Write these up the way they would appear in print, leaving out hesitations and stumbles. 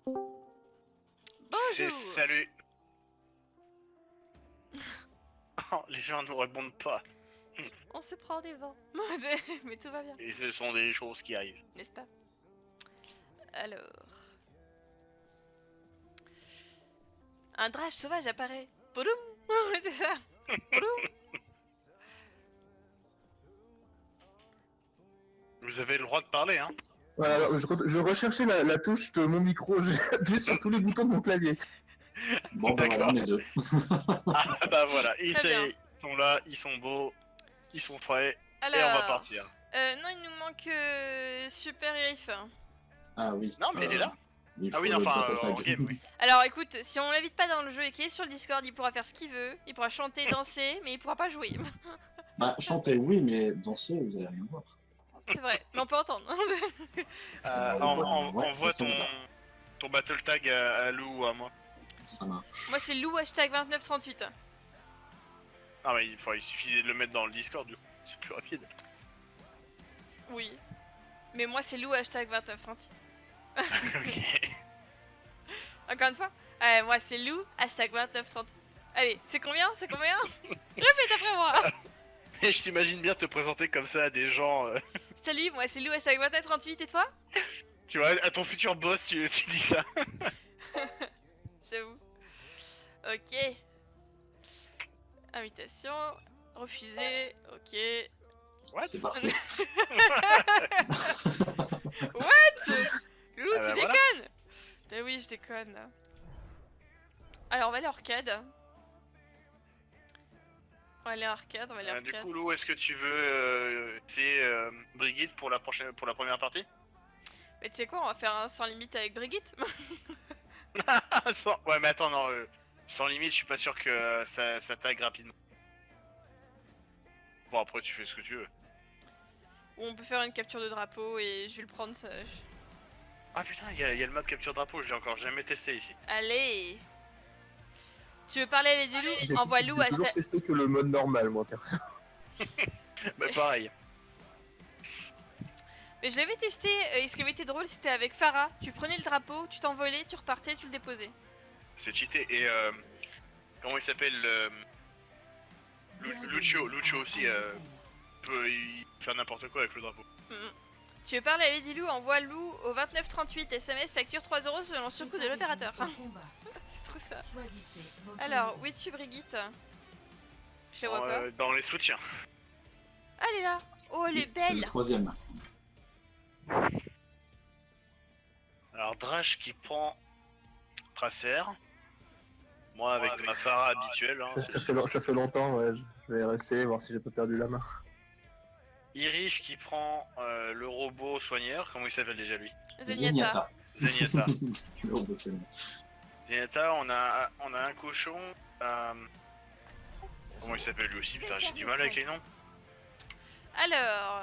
Bonjour. Salut. Oh, les gens ne répondent pas. On se prend des vents. Mais tout va bien, Et ce sont des choses qui arrivent. n'est-ce pas? Alors... Un drage sauvage apparaît. Poudoum. C'est ça. Poudoum. Vous avez le droit de parler, hein. Voilà, alors, je recherchais la touche de mon micro, j'ai appuyé sur tous les boutons de mon clavier. Bon, bah voilà, on est deux. Ah bah voilà, et Très ça y bien. est, ils sont là, ils sont beaux, ils sont prêts, Alors... et on va partir. Non, il nous manque Super Riff. Ah oui. Non, mais il est là. Il Ah oui, faut le enfin, battle tag. en game, oui. Alors écoute, si on l'invite pas dans le jeu et qu'il est sur le Discord, il pourra faire ce qu'il veut, il pourra chanter, danser, mais il pourra pas jouer. Bah, chanter, oui, mais danser, vous allez rien voir. C'est vrai, mais on peut entendre. Ouais, Envoie ça se fait ça. ton battle tag à Lou ou à moi. Ça marche. Moi c'est Lou hashtag 2938. Ah mais il suffisait de le mettre dans le Discord, du coup, c'est plus rapide. Oui. Mais moi c'est Lou hashtag 2938. Ok. Encore une fois moi c'est Lou hashtag 2938. Allez, c'est combien? C'est combien? Répète après moi. Et je t'imagine bien te présenter comme ça à des gens, Salut, moi c'est Lou hashtag 2938 et toi? tu vois, à ton futur boss, tu dis ça. J'avoue. Ok. Invitation. Refusée. Ok. What? C'est parfait. Lou, Ah tu bah voilà. déconnes? Bah oui, je déconne là. Alors, on va aller arcade. On va aller arcade, on va aller Du arcade. coup, Lou, est-ce que tu veux essayer Brigitte pour la première partie? Mais tu sais quoi, on va faire un sans limite avec Brigitte. Ouais, mais attends, non, sans limite, je suis pas sûr que ça tag rapidement. Bon, après, tu fais ce que tu veux. Ou on peut faire une capture de drapeau et je vais le prendre. Ça... Ah putain, il y a le mode capture drapeau, je l'ai encore jamais testé ici. Allez. Tu veux parler à Lady Lou? J'ai Envoie Lou j'ai toujours hashtag... testé que le mode normal, moi, perso. Bah pareil. Mais je l'avais testé, et ce qui avait été drôle c'était avec Farah. Tu prenais le drapeau, tu t'envolais, tu repartais, tu le déposais. C'est cheaté. Et comment il s'appelle Lucio aussi peut faire n'importe quoi avec le drapeau. Tu veux parler à Lady Lou? Envoie Lou au 2938 SMS facture 3 € selon le surcoût de l'opérateur. C'est trop ça. Alors, où es-tu Brigitte? Je la vois pas. Dans les soutiens. Ah, elle est là. Oh, elle est C'est le belle. troisième. Alors Drash qui prend Tracer. Moi avec ma Farah habituelle. Hein, Ça fait longtemps, ouais. Je vais rester, voir si j'ai pas perdu la main. Irif qui prend le robot soigneur. Comment il s'appelle déjà lui? Zenyatta. Zenyatta. Le robot, c'est bon. Zenyatta, on a un cochon. Comment il s'appelle lui aussi? Putain, j'ai du mal avec les noms. Alors,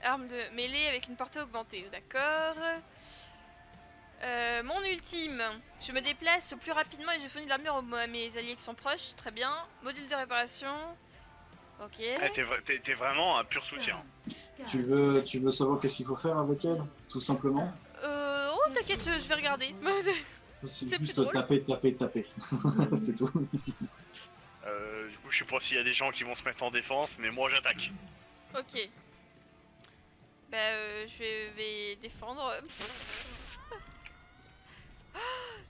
arme de mêlée avec une portée augmentée, d'accord. Mon ultime, je me déplace au plus rapidement et je fournis de l'armure à mes alliés qui sont proches, très bien. Module de réparation, ok. Ah, t'es vraiment un pur soutien. Tu veux savoir qu'est-ce qu'il faut faire avec elle? Tout simplement. Oh t'inquiète, je vais regarder. C'est plus juste drôle. taper. C'est tout. Du coup, je sais pas s'il y a des gens qui vont se mettre en défense, mais moi j'attaque. Ok. Bah je vais défendre.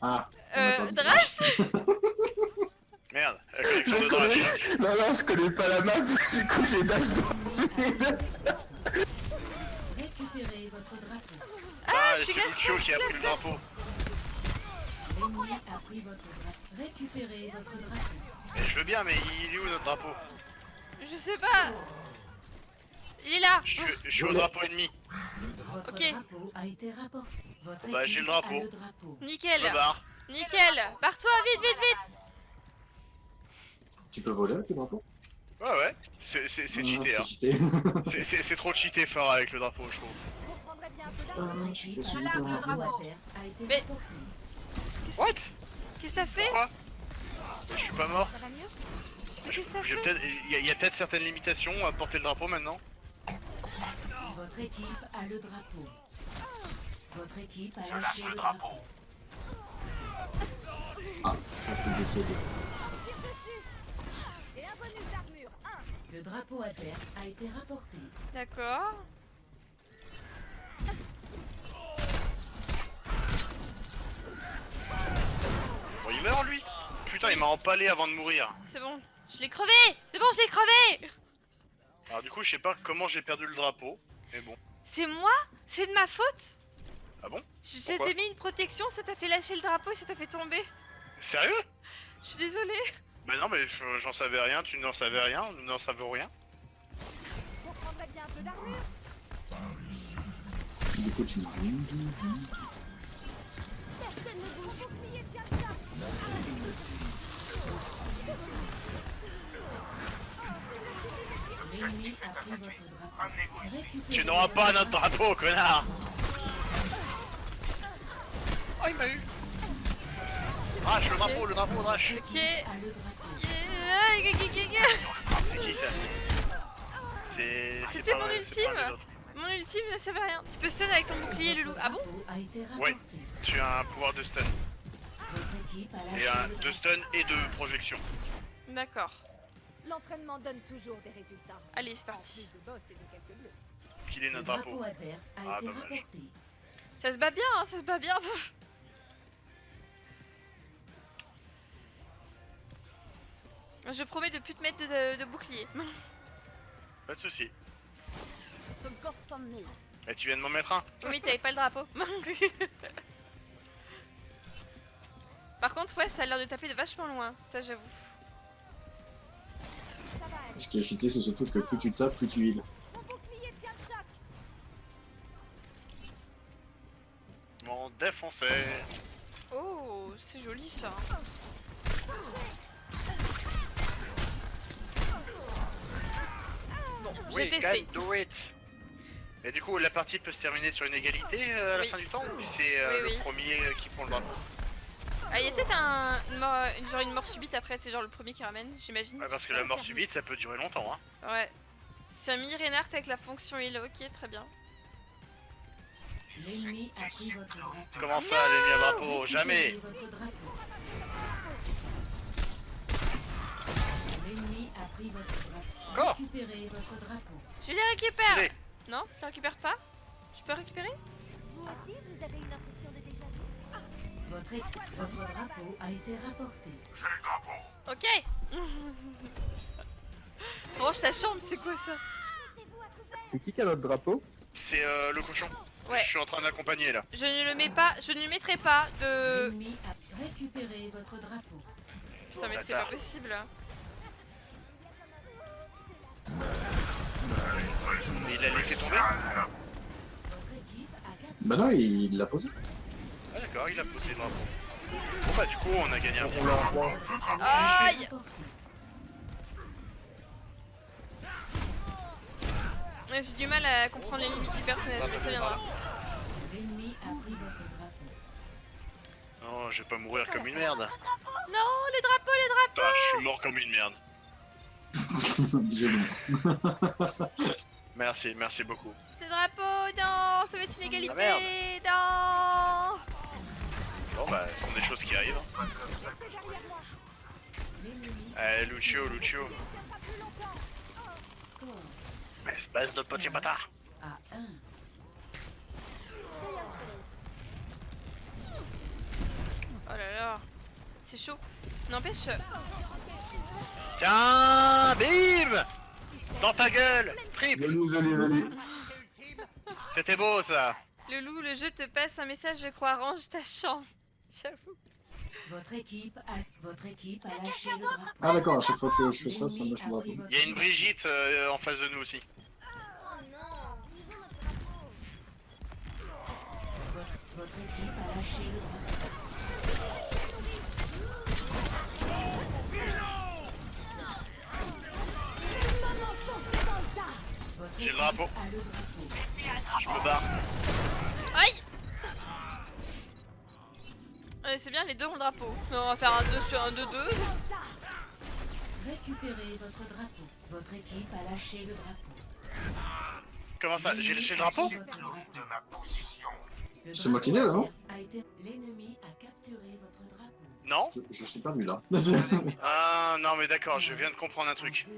Ah. on a perdu. Drash. Merde, la collection de Drash. Non, je connais pas la map, du coup j'ai dash droit. Récupérez votre drapeau. Ah, je suis c'est Lucio qui a pris le drapeau. L'ennemi a pris votre drapeau. Récupérez votre drapeau. Mais je veux bien, mais il est où notre drapeau? Je sais pas. Il est là. Je suis au drapeau ennemi. Votre Ok. drapeau a été rapporté. Votre Bah, j'ai le équipe drapeau. a le drapeau. Nickel. Je me barre. Nickel. Barre-toi, vite, vite, vite. Tu peux voler avec le drapeau? Ouais, c'est cheaté, hein. cheaté. C'est trop cheaté Farah avec le drapeau, je trouve. Je suis pas sûr Le que le drapeau drapeau. adverse a été Mais- rapporté. What? Qu'est-ce que t'as fait? Pourquoi? Mais je suis pas mort. Mais qu'est-ce que t'as fait? Il y a peut-être certaines limitations à porter le drapeau maintenant. Votre équipe a le drapeau. Votre équipe a lâché le drapeau. Ah, je suis décédé. Et un bonus d'armure. Le drapeau adverse a été rapporté. D'accord. Bon, il meurt lui. Putain, il m'a empalé avant de mourir. C'est bon. Je l'ai crevé. C'est bon, je l'ai crevé. Alors du coup, je sais pas comment j'ai perdu le drapeau, mais bon. C'est moi? C'est de ma faute? Ah bon? J'ai Pourquoi mis une protection, ça t'a fait lâcher le drapeau et ça t'a fait tomber. Sérieux? Je suis désolée. Bah non, mais j'en savais rien, tu n'en savais rien, nous n'en savons rien. Vous prendrez bien un peu d'armure. Du coup, tu m'as rien dit. Personne ne bouge. Bouclier tient le choc. L'ennemi a pris votre drapeau. Récupérez Tu n'auras pas notre drapeau, connard! Oh, il m'a eu. Drache, le drapeau, Drache! Ok. a le drapeau. C'est qui ça? C'est C'était pas- mon c'est ultime. pas un des autres. Mon ultime ne servait à rien. Tu peux stun avec ton bouclier, Loulou. Ah bon? Le drapeau a été Ouais. rapporté. Tu as un pouvoir de stun. Votre équipe a Et lâché un le de drapeau. stun et de projection. D'accord. L'entraînement donne toujours des résultats. Allez, c'est En parti. plus de boss et de quelques bleus. Qu'il est Le notre drapeau drapeau. adverse a Ah, été dommage. rapporté. Ça se bat bien, hein, ça se bat bien. Je promets de plus te mettre de bouclier. Pas de soucis. Son corps s'en mêle. Et tu viens de m'en mettre un? Oui, t'avais pas le drapeau. Par contre, ouais, ça a l'air de taper de vachement loin, ça j'avoue. Ça va aller. Ce qui est cheaté, c'est surtout que plus tu tapes, plus tu heals. Mon bouclier tient le choc. Mon défoncé. Oh, c'est joli ça. Bon, j'ai Oui, testé. can do it. Et du coup, la partie peut se terminer sur une égalité à la Oui. fin du temps ou c'est Oui, oui. le premier qui prend le drapeau? Ah, il y a peut-être une mort subite après, c'est genre le premier qui ramène, j'imagine. Ouais, parce que la mort subite, ça peut durer longtemps, hein. Ouais. C'est un mini Reinhardt avec la fonction heal, ok, très bien. L'ennemi a pris votre drapeau. Comment ça, l'ennemi à drapeau? Jamais. Récupérez votre drapeau. L'ennemi a pris votre drapeau. Encore? Récupérez votre drapeau. Je les récupère. Allez. Non, je les récupère pas. Je peux récupérer? Vous aussi, vous avez une impression de déjà vu. Votre drapeau a été rapporté. Ok. Range ta chambre, c'est quoi ça? Mettez-vous à couvert. C'est qui a notre drapeau? C'est le cochon. Ouais. Je suis en train d'accompagner là. Je ne le mets pas, je ne le mettrai pas de... L'ennemi a récupéré votre drapeau. Putain mais c'est pas Bâtard. possible. Mais il l'a laissé tomber? Votre équipe a gagné. Bah non, il l'a posé. Ah d'accord, il a posé le drapeau. Bon bah du coup, on a gagné un On point. l'a envoyé. Aïe. Ouais, j'ai du mal à comprendre les limites du personnage, mais ça viendra. L'ennemi a pris votre drapeau. Non, je vais pas mourir comme une merde. Non, le drapeau. Putain, je suis mort comme une merde. Joli. Merci, merci beaucoup. Ce drapeau, non, ça va être une égalité, merde. non. Bon bah, ce sont des choses qui arrivent. Restez derrière moi. L'ennemi Lucio. Ne tient pas plus longtemps. score Espèce de petit bâtard. à 1. Oh là là, c'est chaud. N'empêche, Tiens, bim! Dans ta gueule! Triple! Joli. C'était beau ça! le loup, le jeu te passe un message, je crois, range ta chambre. J'avoue. Votre équipe a lâché le drapeau. Ah d'accord, à chaque fois que je fais ça, ça me lâche le drapeau. Il y a une Brigitte en face de nous aussi. Oh non, ils ont notre drapeau. Votre équipe a lâché le drapeau. Maman foncez dans le tas. Votre J'ai le équipe drapeau. a le drapeau. Je me barre. Aïe. C'est bien, les deux ont le drapeau. Mais on va faire un 2 sur un 2-2. Récupérez votre drapeau. Votre équipe a lâché le drapeau. Comment ça? J'ai lâché le drapeau? Votre drapeau. Le C'est moi qui drapeau l'ai, là, non adverse a été- L'ennemi a capturé votre drapeau. Non? Je suis perdu là. Ah non mais d'accord, je viens de comprendre un truc. En 2.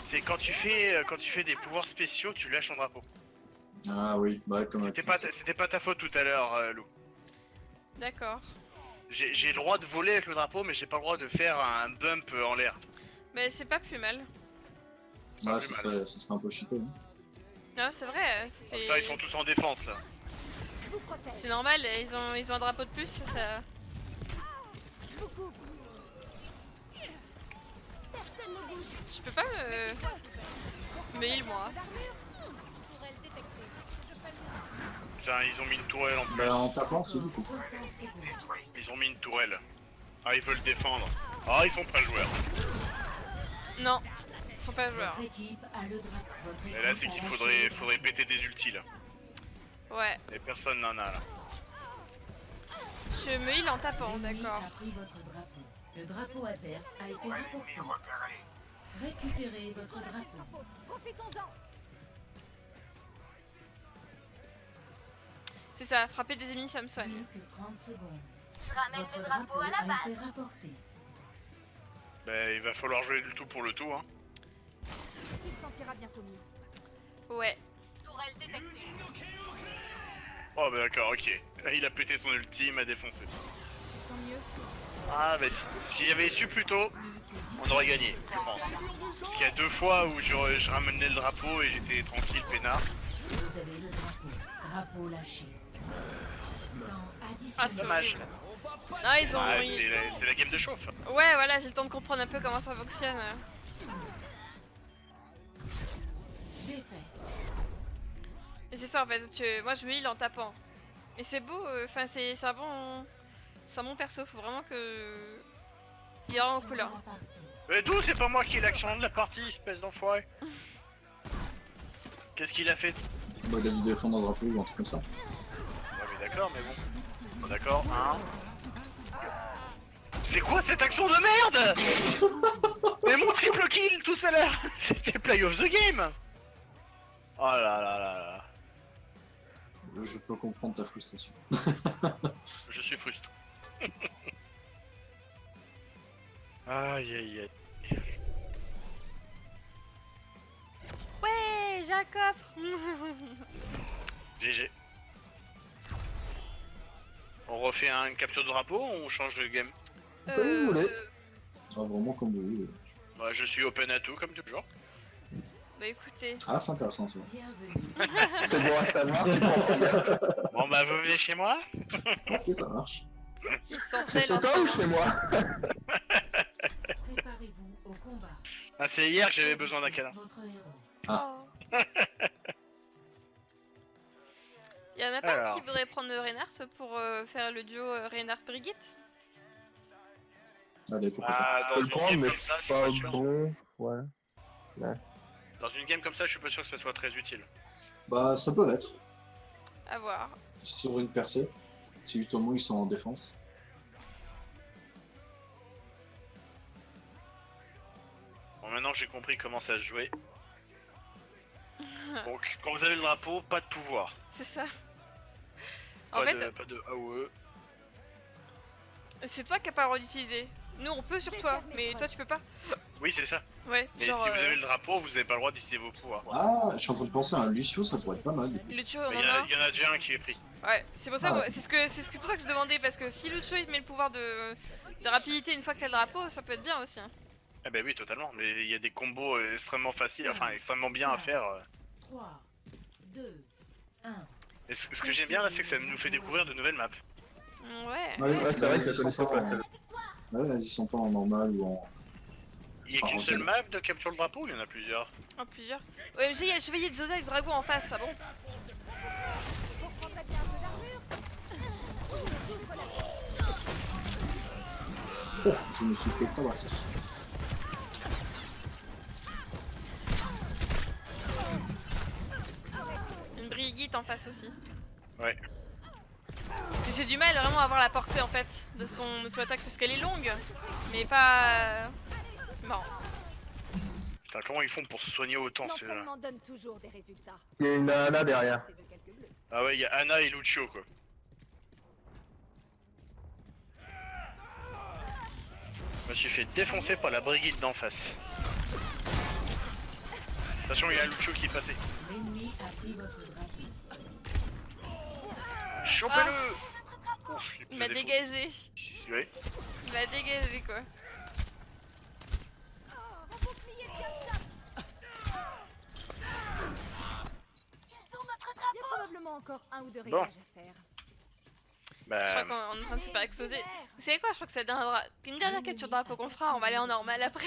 C'est quand tu fais des pouvoirs spéciaux, tu lâches ton drapeau. Ah oui, bah comme C'était pas ta faute tout à l'heure, Lou. D'accord. J'ai le droit de voler avec le drapeau, mais j'ai pas le droit de faire un bump en l'air. Mais c'est pas plus mal. Ah, plus ça serait un peu cheaté. Hein. Non, c'est vrai, Là, ils sont tous en défense là. Je vous protège. c'est normal, ils ont un drapeau de plus, ça... Je vous couvre. Personne ne bouge. Je peux pas me heal moi. Putain, ils ont mis une tourelle en plus. Bah en tapant, c'est du coup. 60 secondes. Ils ont mis une tourelle. Ah, ils veulent défendre. Ah, ils sont pas joueurs. Non, ils sont pas joueurs. Votre équipe a le drapeau. Votre Et là, équipe c'est a qu'il lâché le faudrait péter des ultis là. Ouais, Et personne n'en a là. je me heal en tapant, L'ennemi d'accord. a pris votre drapeau. Le drapeau adverse a été rapporté. Récupérez votre drapeau. Profitons-en. C'est ça, frapper des ennemis, ça me soigne. Plus que 30 secondes. Je ramène Votre le drapeau à la a base. été rapporté. Bah, il va falloir jouer du tout pour le tout hein. Il se sentira bientôt mieux. Ouais. Tourelle détectée. Oh bah d'accord, ok. Il a pété son ulti, il m'a défoncé. Sans mieux. Ah bah s'il y avait su plus tôt, on aurait gagné, je pense. Parce qu'il y a 2 fois où je ramenais le drapeau et j'étais tranquille, peinard. Vous avez le drapeau. Drapeau lâché. Temps Ah, c'est additionnel. Dommage. horrible. Non, ils ont... Ah, ils- c'est la game de chauffe. Ouais, voilà, c'est le temps de comprendre un peu comment ça fonctionne. Défait. Et c'est ça en fait, moi je me heal en tapant. Et c'est beau, enfin c'est un bon perso, faut vraiment que... Il est vraiment cool hein. La partie. Mais d'où c'est pas moi qui ai l'action de la partie, espèce d'enfoiré. Qu'est-ce qu'il a fait? Bah il a dû défendre un drapeau ou un truc comme ça. Ouais mais d'accord, mais bon. D'accord, hein. C'est quoi cette action de merde? Mais mon triple kill tout à l'heure, c'était play of the game. Oh là là là là. Je peux comprendre ta frustration. Je suis frustré. Aïe aïe aïe. Ouais, j'ai un coffre. GG. On refait un capture de drapeau ou on change de game? Comme vous voulez. Ah, vraiment comme vous voulez. Bah, je suis open à tout comme toujours. Bah écoutez, Ah c'est intéressant ça. Bienvenue. C'est bon à savoir, tu prends première. Bon bah vous venez chez moi? Ok ça marche. qui se C'est sentait chez toi ou chez moi? Préparez-vous au combat. Ah c'est hier que j'avais besoin d'un câlin. Votre héros. Ah. Il y en a pas un Alors. qui voudrait prendre Reinhardt pour faire le duo Reinhardt-Brigitte? Allez pourquoi pas. Ah, Je peux dans le une prendre, game mais comme je ça, je suis suis pas pas sûr. bon. Ouais. Dans une game comme ça, je suis pas sûr que ça soit très utile. Bah ça peut l'être. À voir. Sur une percée. Si justement ils sont en défense. Bon maintenant j'ai compris comment ça se jouait. Donc quand vous avez le drapeau, pas de pouvoir. C'est ça. En Pas fait, pas de AOE. c'est toi qui n'as pas le droit d'utiliser. Nous on peut sur toi, mais toi tu peux pas. Oui c'est ça. Ouais, Mais genre si vous avez le drapeau, vous avez pas le droit d'utiliser vos pouvoirs. Ah je suis en train de penser à un Lucio, ça pourrait être pas mal. le duo on Mais en il a. y en a déjà un qui est pris. Ouais, c'est pour ça, Ah ouais. c'est pour ça que je demandais parce que si Lucho il met le pouvoir de rapidité une fois que t'as le drapeau, ça peut être bien aussi. Hein. Ah bah oui totalement. Mais il y a des combos extrêmement faciles, enfin extrêmement bien à faire. 3, 2, 1. Et ce que j'aime bien là, c'est que ça nous fait découvrir de nouvelles maps. Ouais. Ouais, c'est vrai que ils je sont connaissais pas pas en- celle-là. Ouais, ils sont pas en normal ou en. Il y a qu'une Ah, seule ok. map de capture le drapeau ou il y en a plusieurs? En plusieurs. OMG, il y a le chevalier de Zosa et le dragon en face, ça bon? Vous prendrez bien un peu d'armure. Oh, je me suis fait tabasser. Une Brigitte en face aussi. Ouais. J'ai du mal vraiment à voir la portée en fait de son auto-attaque parce qu'elle est longue, mais pas. C'est marrant. Putain, comment ils font pour se soigner autant c'est là? L'entraînement donne toujours des résultats. Il y a une Ana derrière. C'est de quelques bleus. Ah ouais, il y a Anna et Lucio quoi. Je me suis fait défoncer par la Brigitte d'en face. Attention, il y a Lucio qui est passé. L'ennemi a pris votre drapeau. Chopez-le! Ouf, Il m'a dégagé. Oui. Il m'a dégagé quoi. Mon bouclier tient le choc. Il y a probablement encore un ou deux Bon. réglages à faire. Je Bah, crois qu'on est en train de se faire exploser. Vous savez quoi, je crois que c'est une dernière capture de drapeau qu'on fera, on va aller en normal après.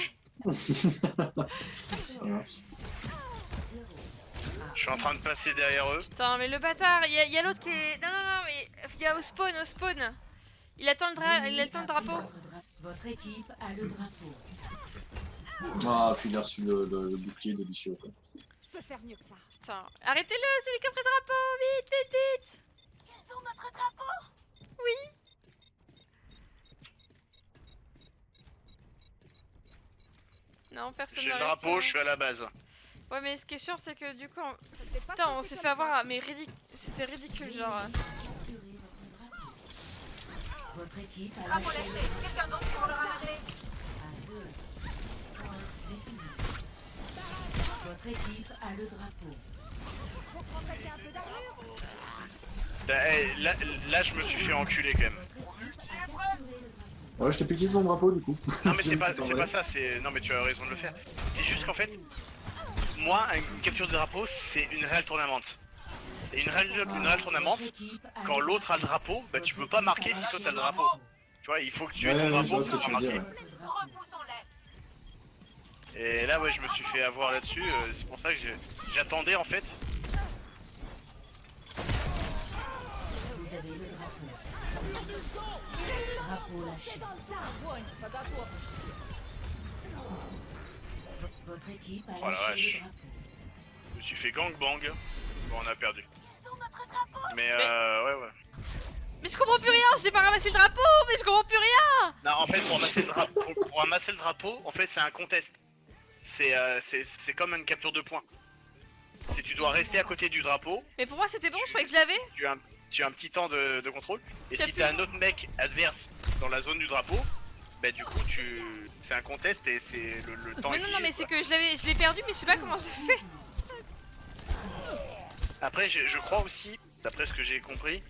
Ça marche. je suis en train de passer derrière eux. Putain, mais le bâtard, il y a l'autre qui est... Non, non, non, mais il y a au spawn, au spawn. Il attend le, il attend le drapeau. Votre équipe a le drapeau. Ah, puis il a reçu le bouclier de Lucio, quoi. Je peux faire mieux que ça. Putain, arrêtez-le, celui qui a pris le drapeau, vite, vite, vite. Ils ont notre drapeau. Oui. Non, personne J'ai n'a le réussi, drapeau, hein. je suis à la base. Ouais, mais ce qui est sûr, c'est que du coup, Ça devait pas putain, se on passer s'est comme fait avoir, ça. mais c'était ridicule, genre. Capturez votre drapeau. Votre équipe a lâché quelqu'un d'autre pour le ramasser. À 2 points décisifs. Votre équipe a le drapeau. On prend quelqu'un un peu d'armure. Là, je me suis fait enculer quand même. Votre équipe a capturé le drapeau. Ouais, je t'ai piqué ton drapeau du coup. Non mais c'est pas ça, c'est... Non mais tu as raison de le faire. C'est juste qu'en fait, moi, une capture de drapeau, c'est une réelle tournamente. Et une réelle tournamente, Votre équipe a quand le l'autre a le drapeau, bah tu peux pas marquer si toi t'as le drapeau. Tu vois, il faut que tu aies ton Ouais, je drapeau vois ce que pour tu veux marquer. dire. Et là, ouais, je me suis fait avoir là-dessus, c'est pour ça que j'attendais en fait. Vous avez le drapeau. Drapeau lâché. Votre équipe a Oh la lâché vache. le drapeau. Je me suis fait gangbang. Bon, on a perdu. Mais ouais. Mais je comprends plus rien, j'ai pas ramassé le drapeau, mais je comprends plus rien. Non, en fait, pour ramasser le drapeau, en fait, c'est un contest. C'est comme une capture de points. Si tu dois rester à côté du drapeau, Mais pour moi, c'était bon, je croyais que je l'avais. tu as un petit temps de contrôle. Et T'as si plus- t'as un autre mec adverse dans la zone du drapeau, bah du coup, c'est un contest et c'est le temps Mais est non, figé, non, mais quoi. c'est que je l'ai perdu, mais je sais pas comment j'ai fait. Après, je crois aussi, d'après ce que j'ai compris,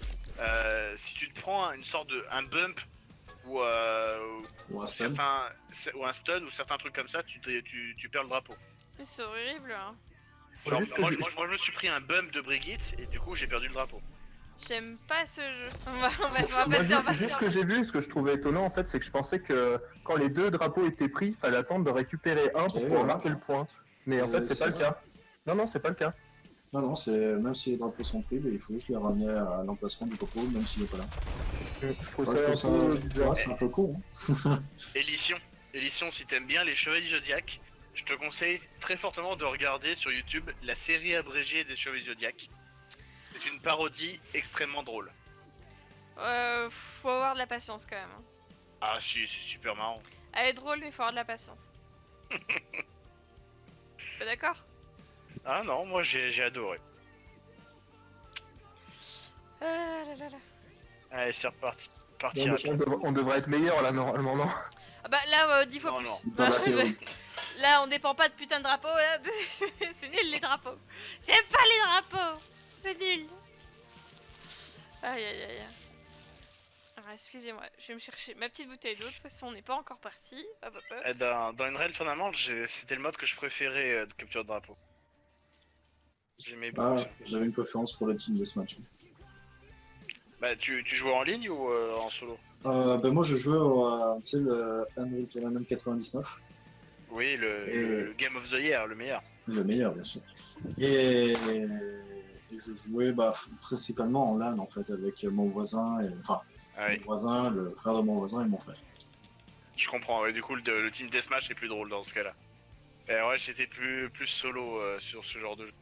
si tu te prends une sorte de un bump ou Ou un stun. ou un stun ou certains trucs comme ça, tu perds le drapeau. Mais c'est horrible. Hein. Genre, Juste que moi, je- je me suis pris un bump de Brigitte et du coup j'ai perdu le drapeau. J'aime pas ce jeu. On va Moi, passer, on va juste ce que j'ai vu, ce que je trouvais étonnant en fait, c'est que je pensais que quand les deux drapeaux étaient pris, il fallait attendre de récupérer un pour Et pouvoir voilà. marquer le point. Mais en fait, c'est pas le cas. Non, c'est pas le cas. Non, non, c'est même si les drapeaux sont pris, il faut juste les ramener à l'emplacement du coco, même s'il est pas là. Je trouve Ouais, je ça trouve un peu ça, bizarre. ouais, c'est un peu con. Hein. Élision, si t'aimes bien les Chevaliers Zodiac, je te conseille très fortement de regarder sur YouTube la série abrégée des Chevaliers Zodiac. C'est une parodie extrêmement drôle. Faut avoir de la patience quand même. Hein. Ah si, c'est super marrant. Elle est drôle, mais faut avoir de la patience. Pas d'accord? Ah non, moi j'ai adoré. Là, là. Allez, c'est reparti. Parti On, rapide. on devrait être meilleur là normalement, non? Ah bah là, 10 fois Non, plus. non. Dans la théorie. Là, on dépend pas de putain de drapeau. Là. C'est nul les drapeaux. J'aime pas les drapeaux. C'est nul. Aïe aïe aïe. Alors, excusez-moi, je vais me chercher ma petite bouteille d'eau. De toute façon, on n'est pas encore parti. Hop, hop, hop. Dans une réelle tournament, c'était le mode que je préférais de capture de drapeau. J'aimais beaucoup. Ah, ça. j'avais une préférence pour le team deathmatch. Bah, tu jouais en ligne ou en solo? Ben moi je jouais au tu sais, le Unreal Tournament 99, Oui, le Game of the Year, le meilleur. le meilleur bien sûr. Et je jouais principalement en LAN en fait avec mon voisin, enfin Ah oui, mon voisin, le frère de mon voisin et mon frère. je comprends. Ouais, du coup, le team deathmatch est plus drôle dans ce cas-là. Et ouais, j'étais plus solo sur ce genre de jeu.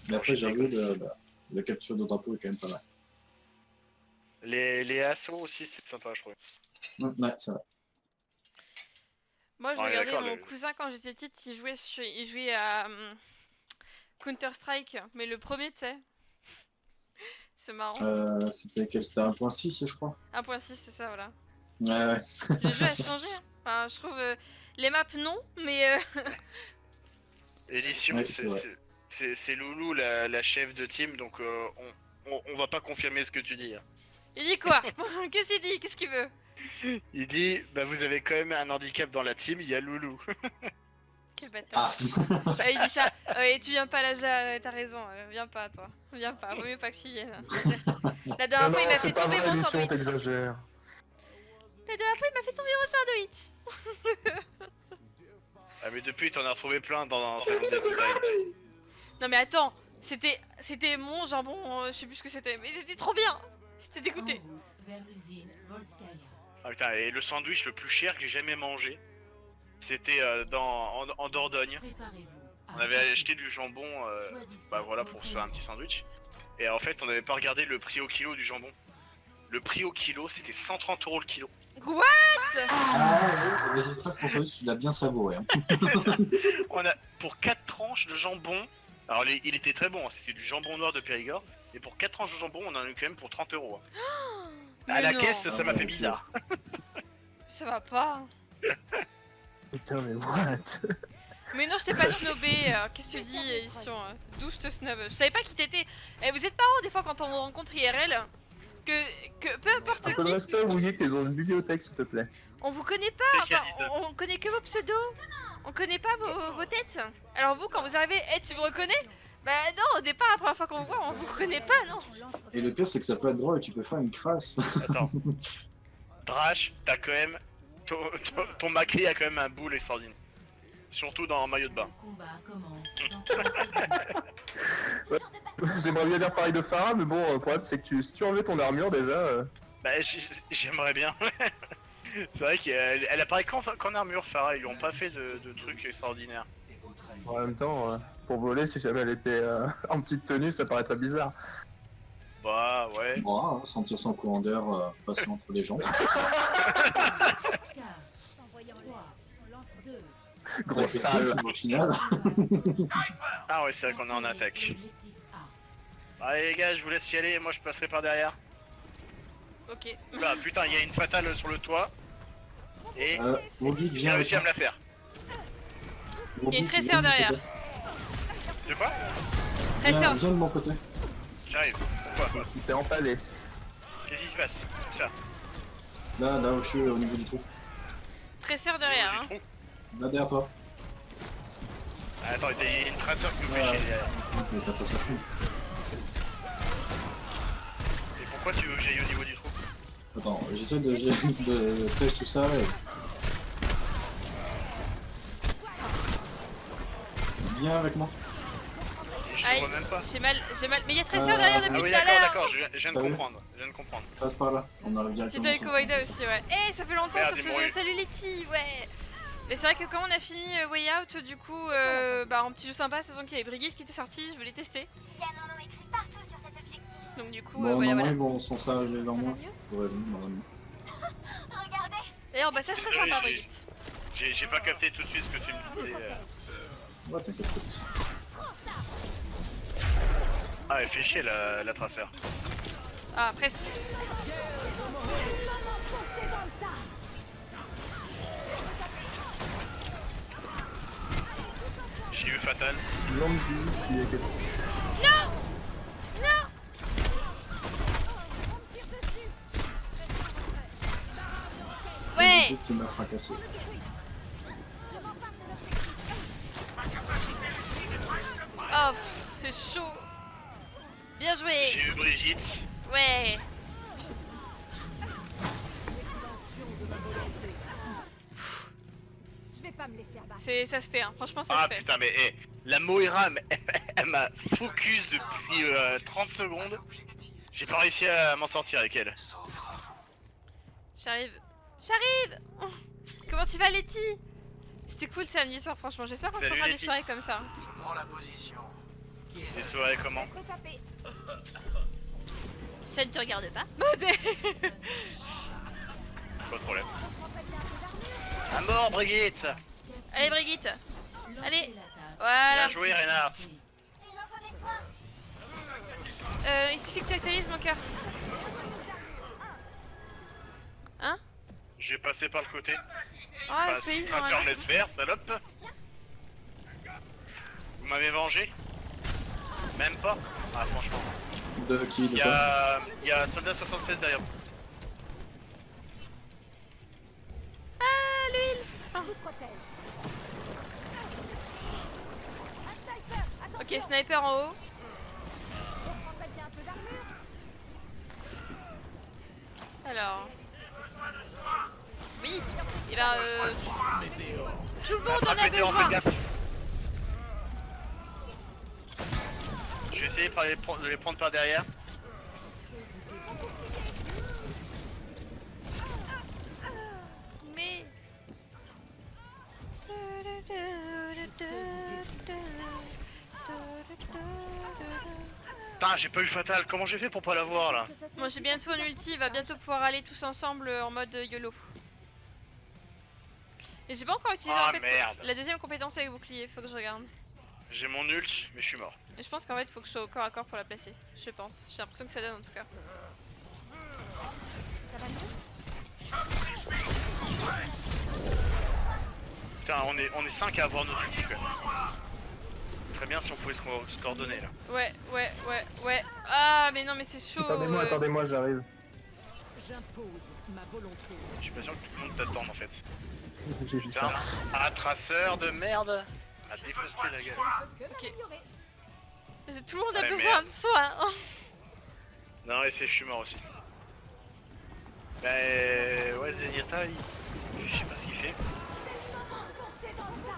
Mais après j'étais j'avoue comme- la capture de drapeau est quand même pas mal. Les assauts aussi, c'était sympa, je trouvais. Ouais, ça va. Moi, je Ouais, regardais d'accord, mon le- cousin quand j'étais petite, il jouait à Counter-Strike, mais le premier, tu sais. C'est marrant. C'était quel? C'était 1.6, je crois. 1.6, c'est ça, voilà. Ouais, ouais. Le jeu a changé, hein. Enfin, je trouve les maps non, mais Édition, Ouais, c'est vrai. c'est Loulou la chef de team, donc on va pas confirmer ce que tu dis. Hein. il dit quoi? Qu'est-ce qu'il dit? Qu'est-ce qu'il veut? Il dit, bah vous avez quand même un handicap dans la team, il y a Loulou. Quel bâtard. Ah. Ah, il dit ça. Et tu viens pas là, t'as raison. Viens pas, toi. Viens pas. Vaut mieux pas que tu viennes. La dernière Non, fois, il m'a c'est fait pas tomber vrai, mon édition, sandwich. t'exagères. La dernière fois, il m'a fait tomber mon sandwich. Ah mais depuis t'en as retrouvé plein dans sa liste de travail. Non mais attends, c'était mon jambon, je sais plus ce que c'était, mais c'était trop bien. J'étais dégoûtée. En route vers l'usine Volskaya. Ah putain, et le sandwich le plus cher que j'ai jamais mangé, c'était en Dordogne. Préparez-vous. On avait acheté du jambon, bah voilà, pour se faire un petit sandwich. Et en fait, on n'avait pas regardé le prix au kilo du jambon. Le prix au kilo, c'était 130 € le kilo. What? Ah, ouais, mais j'espère que ton sandwich, tu l'as bien savouré. Hein. On a pour 4 tranches de jambon. Alors il était très bon, hein, c'était du jambon noir de Périgord. Et pour 4 tranches de jambon, on en a eu quand même pour 30 €. Hein. À Mais la non. caisse, ça m'a Ah, fait ok. bizarre. Ça va pas. Putain, mais what? Mais non, je t'ai pas snobé. Qu'est-ce que tu dis, édition? D'où je te snob? Je savais pas qui t'étais. Eh, vous êtes parents des fois quand on vous rencontre IRL que peu importe Un peu de qui, respect, vous voyez qu'ils ont une bibliothèque, s'il te plaît. on vous connaît pas. C'est qui a Enfin, dit ça on connaît que vos pseudos. On connaît pas vos têtes. Alors vous, quand vous arrivez, tu me reconnais? Bah non, au départ, la première fois qu'on vous voit, on vous reconnaît pas, non? Et le pire, c'est que ça peut être drôle et tu peux faire une crasse. Attends. Drash, t'as quand même. Ton Macri a quand même un boule extraordinaire. Surtout dans un maillot de bain. Le combat commence dans 30 secondes. J'aimerais bien dire pareil de Farah, mais bon, le problème c'est que si tu enlevais ton armure déjà. Bah j'aimerais bien. C'est vrai qu'elle apparaît qu'en armure, Farah, ils lui ont pas fait de trucs extraordinaires. En même temps, pour voler, si jamais elle était en petite tenue, ça paraîtrait bizarre. Bah ouais. Bon, hein, sentir son courant d'air passer entre les jambes. 4, S'envoyant 3, lance 2. Gros sale. Au final. Ah ouais, c'est vrai qu'on est en attaque. Objectif A. Allez les gars, je vous laisse y aller, moi je passerai par derrière. Ok. Bah putain, il y a une fatale sur le toit. Et Moby, j'ai viens avec réussi à me moi. la faire. Il y a une Moby, tresseur viens de mon derrière. côté. De quoi Tresseur. Viens de mon côté. J'arrive. Pourquoi Il t'est empalé. Qu'est-ce qui se passe? C'est tout ça. Là où je suis, au niveau du trou. Tresseur derrière, Du hein. trou. Là derrière toi. Ah, attends, il y a une traceur qui me fait Ouais. chier derrière. Mais t'as pas ça fou. Et pourquoi tu veux que j'aille au niveau du trou? Attends, j'essaie de pêche tout ça et... Viens avec moi. Et je te Aïe, vois même pas. j'ai mal. Mais il y a tresseur derrière Ah depuis oui, tout à d'accord, l'heure. d'accord, je viens de T'as vu comprendre. Je viens de comprendre. Passe par là. On arrive C'était directement. avec sur le Owaida point. aussi, ouais. Eh, ça fait longtemps Merde, sur ce il jeu. m'a Salut Letty, ouais. Mais c'est vrai que quand on a fini Way Out, du coup, bah, un petit jeu sympa, sachant qu'il y avait Brigitte qui était sortie, je voulais tester. Il y a mon nom écrit partout sur cet objectif. Donc du coup, Bon, voilà, normalement, voilà. ils vont s'en servir vers moi. Ouais, normalement. Regardez. D'ailleurs, bah ça serait Désolé, sympa, j'ai- Brigitte. J'ai pas capté tout de suite ce que tu me disais. Ouais, t'inquiète pas. Ah, elle fait chier la traceur. Ah, presque. J'ai eu fatal. Longue vie, je suis quelque... Ouais. Qui m'a fracassé. Oh, pff, c'est chaud. Bien joué. J'ai eu Brigitte. Ouais. Je vais pas me laisser abattre. Ça se fait, hein. Franchement, ça Ah se fait. putain, mais la Moira, elle m'a focus depuis 30 secondes. J'ai pas réussi à m'en sortir avec elle. J'arrive. J'arrive. Comment tu vas, Letty? C'était cool samedi soir, franchement. J'espère qu'on se Salut, refera des Letty. soirées comme ça. Des soirées comment? Retapé. Ça ne te regarde pas. Pas de problème. À mort, Brigitte. Allez Brigitte. Allez. Lancez l'attaque. Voilà. Bien joué, Reinhardt. Il suffit que tu actualises mon cœur. Hein? J'ai passé par le côté. Ah, Enfin, actualise si normalement. me laisse faire, salope. Vous m'avez vengé? Même pas? Ah, franchement. De qui, de Il quoi? y a Soldat 76 derrière vous. Ah, l'huile. Je vous protège. Un sniper. Attention. Ok, sniper en haut. On prendrait bien un peu d'armure. Alors. Oui. Et ben tout le monde en a Attrapez-les, en besoin. faites gaffe. Je vais essayer de les prendre par derrière. Mais. Putain, j'ai pas eu le fatal. Comment j'ai fait pour pas l'avoir là? Moi j'ai bientôt un ulti, il va bientôt pouvoir aller tous ensemble en mode YOLO. Et j'ai pas encore utilisé Ah en fait, merde. la deuxième compétence avec bouclier, faut que je regarde. J'ai mon ult, mais je suis mort. Et je pense qu'en fait faut que je sois au corps à corps pour la placer. Je pense. J'ai l'impression que ça donne en tout cas. Ça va mieux? Putain, on est 5 à avoir notre ulti quoi. Très bien si on pouvait se coordonner là. Ouais. Ah mais non mais c'est chaud. Attendez-moi, j'arrive. J'impose ma volonté. Je suis pas sûr que tout le monde t'attende en fait. J'ai vu Putain, ça. traceur de merde. À défoncer la gueule. Ok. Tout le monde a Ouais, besoin merde. de soins. Non, et je suis mort aussi. Bah ouais, Zenyatta, je sais pas ce qu'il fait. Foncez dans le tas.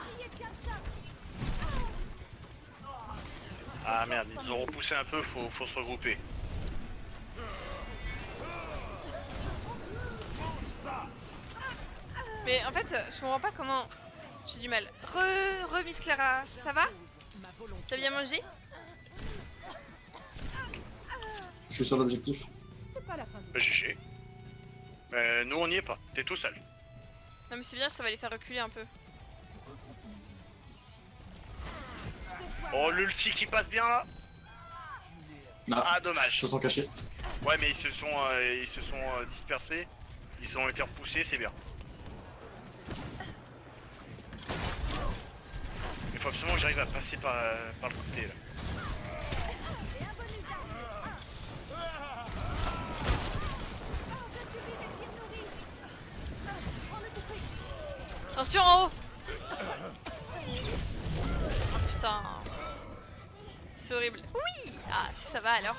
Ah merde, ils nous ont repoussé un peu, faut se regrouper. Mais en fait, je comprends pas comment. J'ai du mal. Miss Clara, ça va? Ma volonté. T'as bien mangé? Je suis sur l'objectif. C'est pas la fin du Bah GG. Nous on y est pas, t'es tout seul. Non mais c'est bien, ça va les faire reculer un peu. Oh l'ulti qui passe bien là. Ah dommage. Ils se sont cachés. Ouais mais ils se sont dispersés. Ils ont été repoussés, c'est bien. Il faut absolument que j'arrive à passer par le côté là. Attention en haut! Oh putain. C'est horrible. Oui! Ah, ça va alors.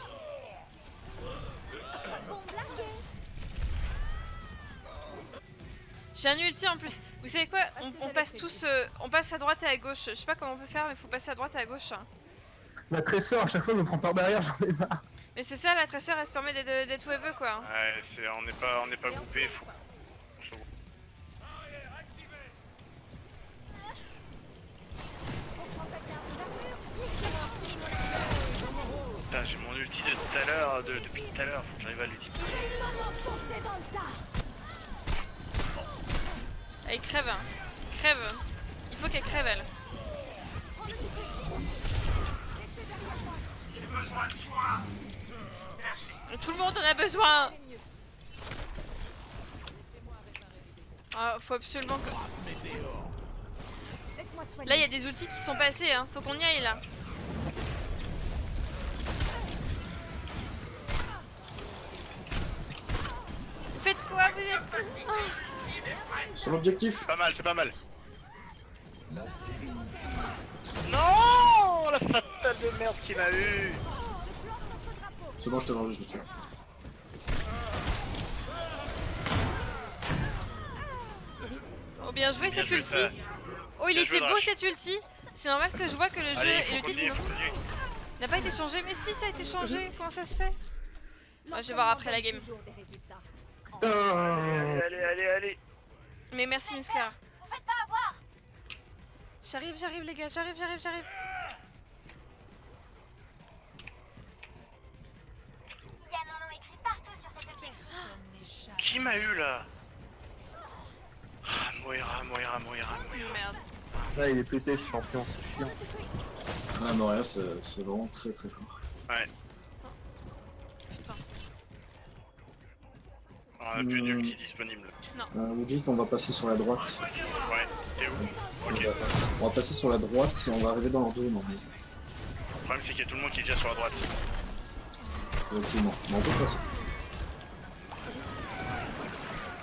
J'ai un ulti en plus. Vous savez quoi? On passe tous. On passe à droite et à gauche. Je sais pas comment on peut faire, mais faut passer à droite et à gauche. La tresseur, à chaque fois, me prend par derrière, j'en ai marre. Mais c'est ça, la traceur, elle se permet d'être où elle veut quoi. Ouais, on n'est pas groupé, faut. on se regroupe. Putain, j'ai mon ulti de tout à l'heure, depuis tout à l'heure, faut que j'arrive à l'utiliser. Elle crève. Crève. Il faut qu'elle crève elle. Tout le monde en a besoin. Ah, faut absolument que... Là il y a des ultis qui sont passés, hein. Faut qu'on y aille là. Vous faites quoi? Vous êtes où? Sur l'objectif. C'est pas mal. Non, la fatale de merde qui m'a eu. C'est bon, je t'ai vengé, je le tue. Oh bien joué Bien cet joué, ulti. ça. Oh il Bien était joué, beau Drache. cet ulti. C'est normal que je vois que le jeu Allez, et le titre faut continuer. n'a pas été changé. Mais si ça a été changé, comment ça se fait? Moi je vais voir après la game. Putain. Allez. Mais merci Miss Clara. J'arrive les gars, j'arrive. Qui m'a eu là? Ah, Moira. Merde. Là, il est pété ce champion, c'est chiant. Ah, Moria, c'est vraiment très très fort. Putain. On a plus d'ulti disponible. Vous dites qu'on va passer sur la droite. Ouais, t'es où? Ok. On va passer sur la droite et on va arriver dans leur dos. Non, Le problème c'est qu'il y a tout le monde qui est déjà sur la droite. Effectivement. Mais on peut passer.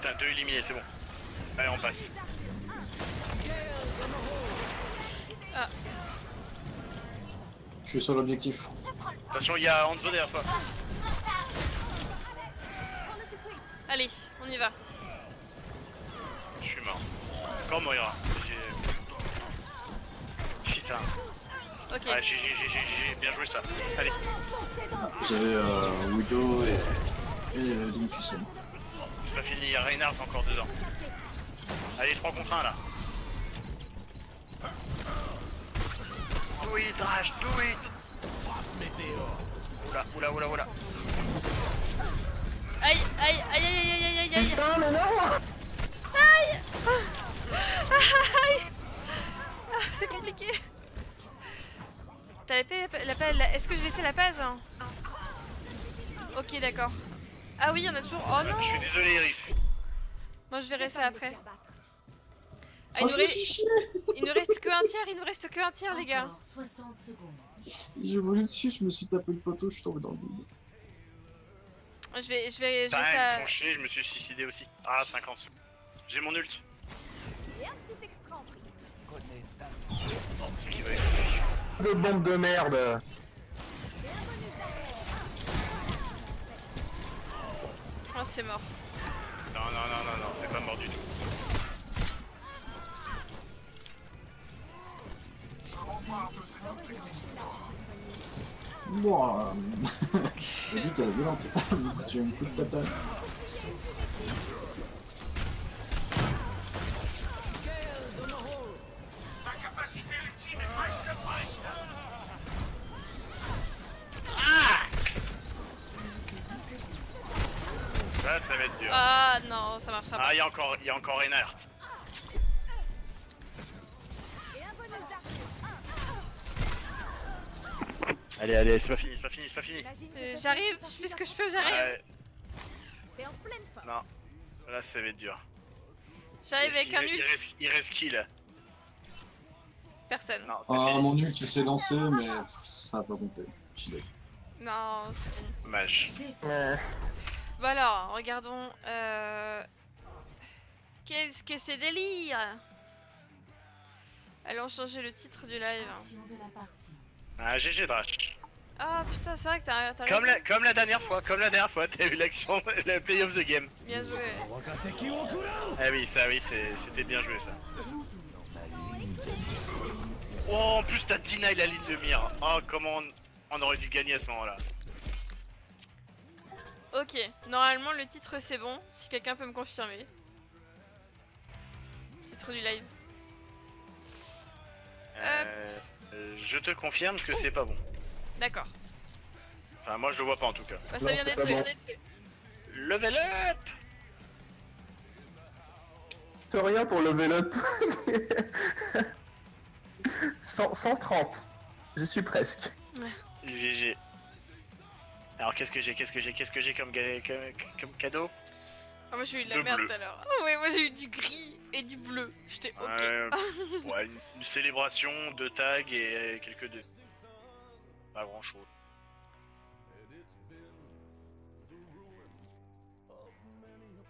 Putain, 2 éliminés, c'est bon. Allez, on passe. Ah. Je suis sur l'objectif. Attention, il y a Hanzo derrière toi. Allez, on y va. Je suis mort. Encore Moira. Putain. Ok. Ouais, GG, bien joué ça. Allez. J'avais Widow et Doomfisson. C'est pas fini, il y a Reinhardt encore dedans. Allez, 3 contre 1 là. Do it, Rash, do it. Oula. Aïe, aïe. Putain, mais non! Aïe. Ah, c'est compliqué. T'avais fait la page. Est-ce que je laissais la page hein? Ok, d'accord. Ah oui, il y en a toujours. Oh non. Je suis désolé, Riff. Moi, je verrai ça après. Ah, Oh, il nous reste que un tiers, les gars. Encore 60 secondes. J'ai voulu dessus, je me suis tapé le poteau, je suis tombé dans le vide. Je vais Putain, ils me ça. font chier, je me suis suicidé aussi. Ah, 50 secondes. J'ai mon ult. Et un petit extra en prix. Ce qui va être- De bombe de merde! Oh, c'est mort. Non, c'est pas mort du tout. Moi, le but elle est violente. J'ai un coup de tata. Là, ça va être dur. Ah non, ça marchera pas. Ah, il y a encore Reinhardt. Et un bonus d'argent. Allez, c'est pas fini. Imagine que ça J'arrive, fait je fais ce que je peux, j'arrive. Ouais, T'es en pleine forme. non. Là, ça va être dur. J'arrive avec un ult. Il reste qui là? Personne. Non, c'est Ah, fini. mon ult il s'est lancé, mais ça a pas compté. Je suis d'accord. Non, c'est fini. Dommage. Bon alors, regardons. Qu'est-ce que c'est délire? Allons changer le titre du live. Action de la partie. Ah, GG Drash. Ah putain, c'est vrai que t'as Comme raison. la dernière fois, t'as eu l'action, le play of the game. Bien joué. Ah oui, c'était bien joué ça. Oh, en plus t'as deny la ligne de mire. Oh, comment on aurait dû gagner à ce moment-là. Ok, normalement le titre c'est bon, si quelqu'un peut me confirmer. Titre du live. Je te confirme que c'est pas bon. D'accord. Enfin, moi je le vois pas en tout cas. Bah, Non, ça vient c'est d'être pas ça vient bon. d'être fait. Level up. C'est rien pour level up. 130. Je suis presque. GG. Alors qu'est-ce que j'ai comme cadeau? Ah, moi j'ai eu de la De merde bleu. tout à l'heure. Ah ouais, moi j'ai eu du gris et du bleu. J'étais ok. Ouais, une célébration, 2 tags et quelques deux. Pas grand chose.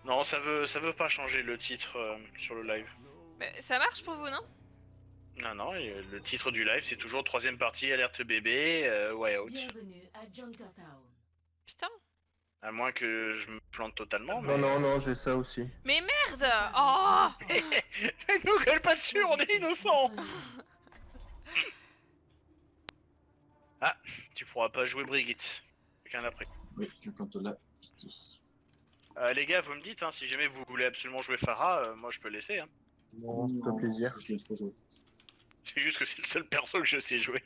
Non, ça veut pas changer le titre sur le live. Mais ça marche pour vous, non? Non, et le titre du live c'est toujours 3ème partie, alerte bébé, way out. Bienvenue à Junkertown. Putain. À moins que je me plante totalement, mais... Non, j'ai ça aussi. Mais merde. Oh. nous gueule pas dessus, on est innocents. Ah, tu pourras pas jouer Brigitte. Quelqu'un après. Oui, quelqu'un te l'a piqué. Les gars, vous me dites, hein, si jamais vous voulez absolument jouer Pharah, moi je peux laisser. Hein. Bon, ça fait plaisir. Je l'ai trop joué. C'est juste que c'est le seul perso que je sais jouer.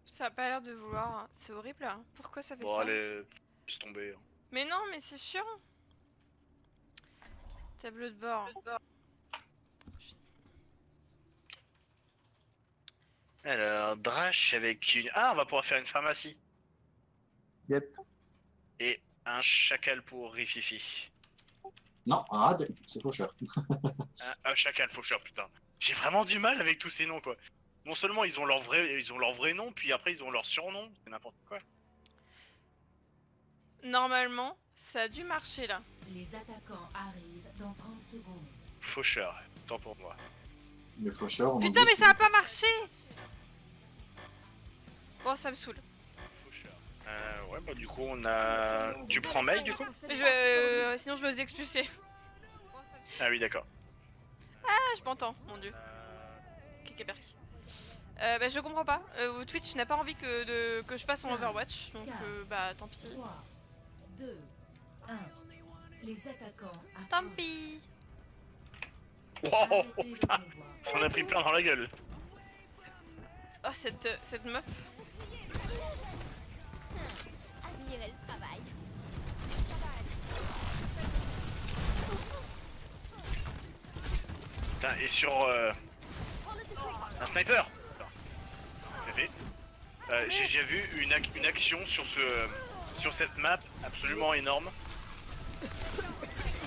Ça a pas l'air de vouloir. C'est horrible. Hein. Pourquoi ça fait Bon, ça? allez, laisse tomber. Hein. Mais non, mais c'est sûr. Tableau de bord. Alors, Drash avec une... Ah, on va pouvoir faire une pharmacie. Yep. Et un chacal pour Rififi. Non, arrête, c'est trop cher. Un chacal faucheur, putain. J'ai vraiment du mal avec tous ces noms, quoi. Non seulement ils ont leur vrai nom, puis après ils ont leur surnom. C'est n'importe quoi. Normalement, ça a dû marcher là. Les attaquants arrivent dans 30 secondes. Faucheur, tant pour moi. Les faucheurs, on Putain, mais ça a pas marché! Bon, ça me saoule. Faucheur. Ouais, bah du coup on a... Tu prends May du coup? Sinon, je me faisais expulser. Ah oui, d'accord. Ah, je m'entends, mon dieu. Kekaperki. Bah, je comprends pas. Twitch n'a pas envie que je passe en Overwatch, donc bah tant pis. 3, 2, 1. Les attaquants Tant approchent. pis. Wow, Arrêtez le putain, convoi. ça en a pris plein dans la gueule. Oh, cette meuf. Admirez le travail. Putain, et sur un sniper. C'est fait. J'ai déjà vu une action sur cette map absolument énorme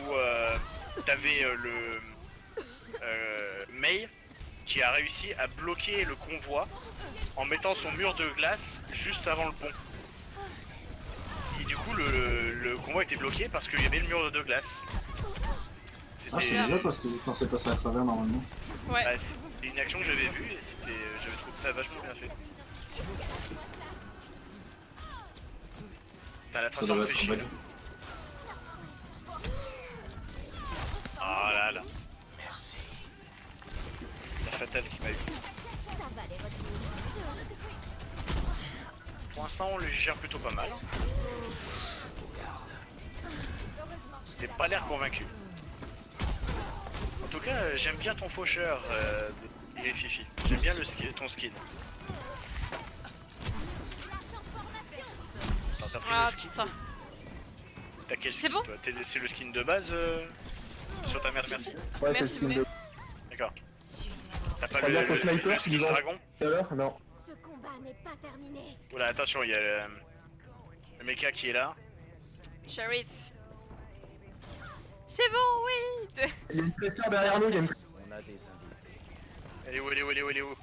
où t'avais le Mei qui a réussi à bloquer le convoi en mettant son mur de glace juste avant le pont. Et du coup le convoi était bloqué parce qu'il y avait le mur de glace. Ah, c'est déjà parce que quand c'est passé à travers normalement. Ouais. Bah, c'est une action que j'avais vue et j'avais trouvé ça vachement bien fait. T'as la Ça façon de doit être un réfléchir. bug. Ah là là. La fatale qui m'a eu. Ça va les retenir. Pour l'instant on le gère plutôt pas mal. J'ai pas l'air convaincu. En tout cas, j'aime bien ton faucheur, Fifi. J'aime bien ton skin. Attends, t'as pris Ah, le skin. putain. T'as quel C'est skin bon toi? C'est le skin de base sur ta merci. Ouais, c'est le Merci, skin mais- de D'accord. T'as pas Très le, bien, faux sniper, le skin disons. dragon? tout à l'heure. Non. Ce combat n'est pas terminé. Oula, attention, il y a le mecha qui est là. Sheriff. C'est bon, oui. Il y a une presseur derrière nous, il y a une Elle est où, elle est où, elle est où, elle est où?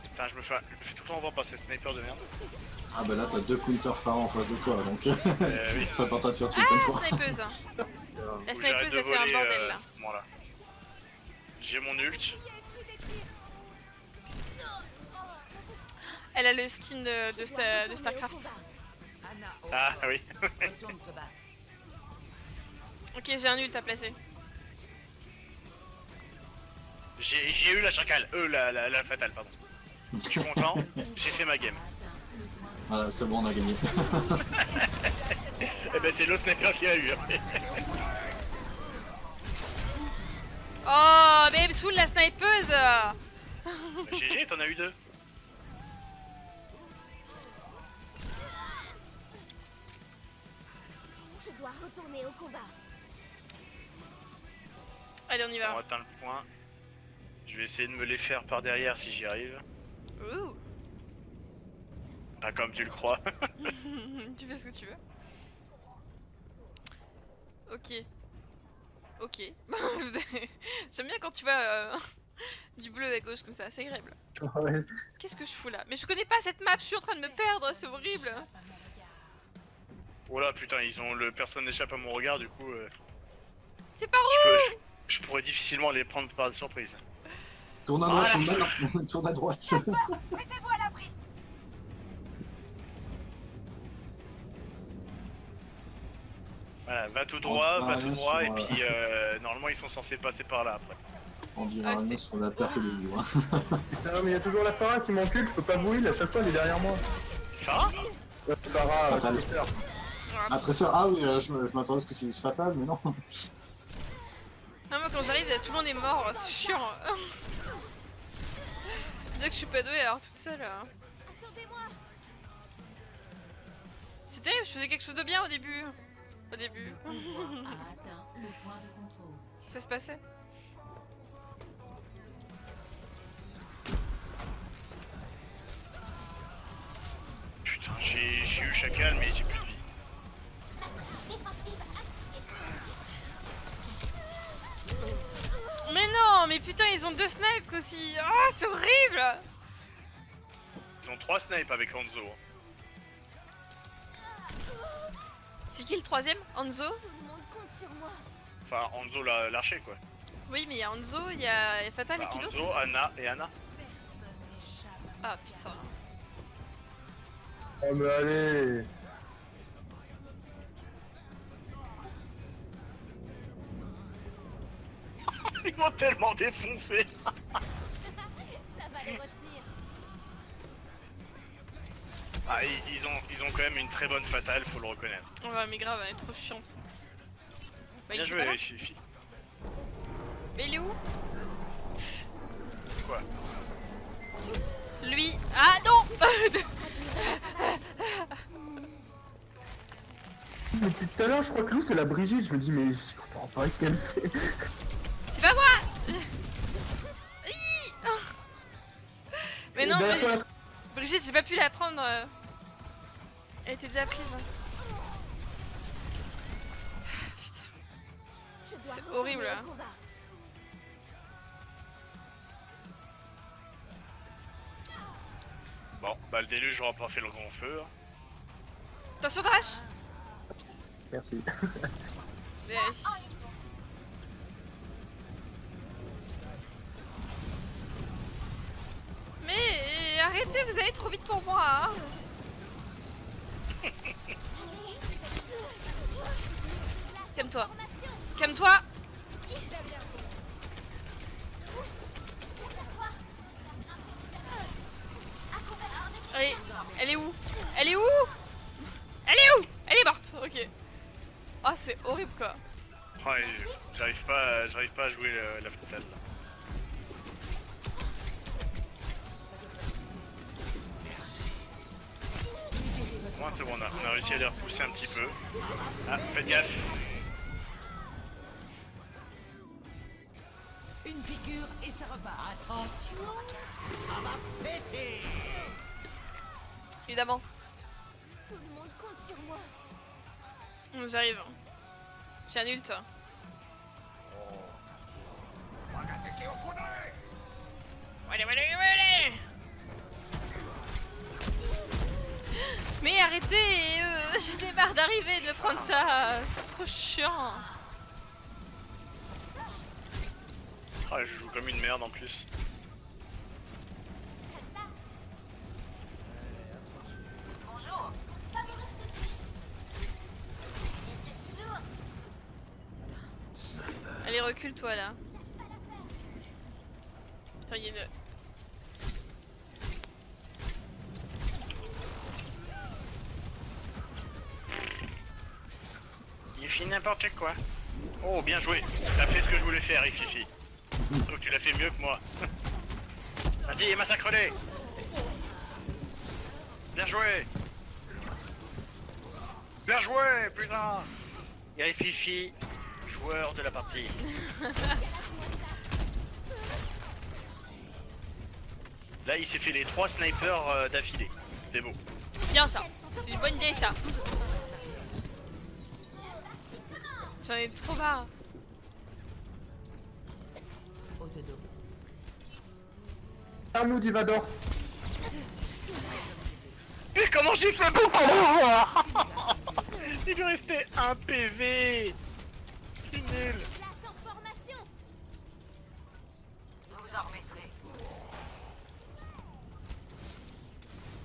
Putain, je me fais tout le temps voir par ces snipers de merde. Ah bah là t'as deux counters phare en face de toi donc Oui. prépare toi de faire tuer plein de Ah, fois. snipeuse. La Faut que j'arrête snipeuse de a fait un voler, bordel là. à ce moment-là. J'ai mon ult. Elle a le skin de Starcraft. Ah oui. Ok, j'ai un ult à placer. J'ai eu la chacale. La fatale, pardon. Je suis content, j'ai fait ma game. Voilà, c'est bon, on a gagné. Eh ben c'est l'autre sniper qui a eu. Oh, mais elle me saoule la snipeuse. GG, t'en as eu deux. Je dois retourner au combat. Allez, on y On va. atteint le point. Je vais essayer de me les faire par derrière si j'y arrive. Ouh. Pas comme tu le crois. Tu fais ce que tu veux. Ok. Ok. J'aime bien quand tu vois du bleu à gauche comme ça, c'est agréable. Ouais. Qu'est-ce que je fous là? Mais je connais pas cette map, je suis en train de me perdre, c'est horrible. Oh là putain, personne n'échappe à mon regard du coup. C'est par où? Je pourrais difficilement les prendre par surprise. Tourne à droite, tourne à droite. Mettez-vous à l'abri. Voilà, va tout droit, On va fera tout rien droit, et sur, puis normalement ils sont censés passer par là après. On dira Ah, rien c'est- sur la perte de vie. Hein. Putain, mais il y a toujours la Farah qui m'encule, je peux pas bouiller, à chaque fois elle est derrière moi. Farah? Farah, Fatal. professeur. Ah, très sûr. Ah oui, je m'attendais à ce que tu dises fatal, mais non. Ah, moi quand j'arrive, tout le monde est mort, c'est chiant. Dire que je suis pas douée alors toute seule. Attendez-moi. C'est terrible, je faisais quelque chose de bien au début. au début. Le convoi a atteint le point de contrôle. Ça se passait. Putain, j'ai eu chacal, mais j'ai plus de vie. Mais non, mais putain, ils ont 2 snipes aussi. Oh, c'est horrible. Ils ont 3 snipes avec Hanzo. C'est qui le troisième? Hanzo? Tout le monde compte sur moi. Enfin, Hanzo l'archer quoi. Oui, mais il y a Hanzo, il y a Fatal Bah, et qui d'autre? Hanzo, Anna et Anna. Ah putain. Oh mais allez. Ils m'ont tellement défoncé. Ça va les retenir. Ah, ils ont quand même une très bonne fatale, faut le reconnaître. Ouais, mais grave, elle est trop chiante. Bah, Bien il est pas là. joué, Fifi. Mais il est où? Quoi? Lui. Ah non. Depuis tout à l'heure, je crois que Lou c'est la Brigitte. Je me dis, mais je comprends pas ce qu'elle fait. C'est pas moi. Hi. Mais non, Et ben, mais... toi, Brigitte, j'ai pas pu la prendre. Elle était déjà prise. Putain. Je dois C'est retourner horrible, au hein. combat. Bon, bah le déluge aura pas fait le grand feu. Attention, Crash. Merci. Ouais. Mais arrêtez, vous allez trop vite pour moi. Hein. Calme-toi. Calme-toi. Allez, elle est où? Elle est où? Elle est où? Elle est morte. Ok. Oh, c'est horrible quoi. Ouais, j'arrive pas à jouer la fatale. Là. Au moins c'est bon, on a réussi à les repousser un petit peu. Ah, faites gaffe. Une figure et ça repart. Attention, ça va péter. Évidemment. Tout le monde compte sur moi. On arrive. J'ai un ult. Allez, allez, allez. Mais arrêtez, j'en ai marre d'arriver de prendre ça. C'est trop chiant. Ah, je joue comme une merde en plus. Allez, recule toi là. Putain, il y a une... Il fait n'importe quoi. Oh, bien joué. T'as fait ce que je voulais faire, Fifi. Sauf que tu l'as fait mieux que moi. Vas-y, massacre-les. Bien joué. Bien joué, putain. Et Fifi, joueur de la partie. Là, il s'est fait les 3 snipers d'affilée. C'est beau. Bien ça. C'est une bonne idée ça. J'en ai trop marre. Autodome. Arnaud Divador. Et comment j'ai fait pour pas l'avoir? Il lui restait un PV. Je suis nul. Place en formation. Vous en remettrez.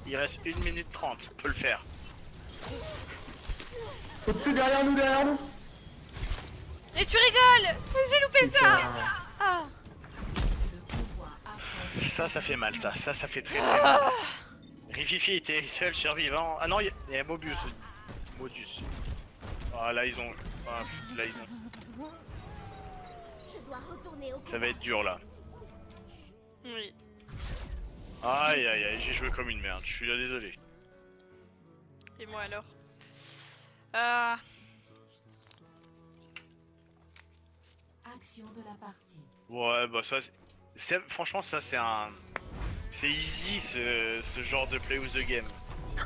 Il reste 1 minute 30. On peut le faire. Au-dessus, derrière nous, derrière nous. Et tu rigoles. J'ai loupé ça. Ah. Le convoi approche. Ça fait mal, ça. Ça fait très très mal. Rififi était seul survivant. Ah non, il y a Mobius. Modus. Ah là ils ont... Ah, là ils ont... Je dois retourner au combat. Ça va être dur là. Oui. Aïe aïe aïe, j'ai joué comme une merde. Je suis désolé. Et moi alors. Ah. action de la partie. Ouais, bah ça, franchement, ça c'est un... C'est easy ce genre de play with the game.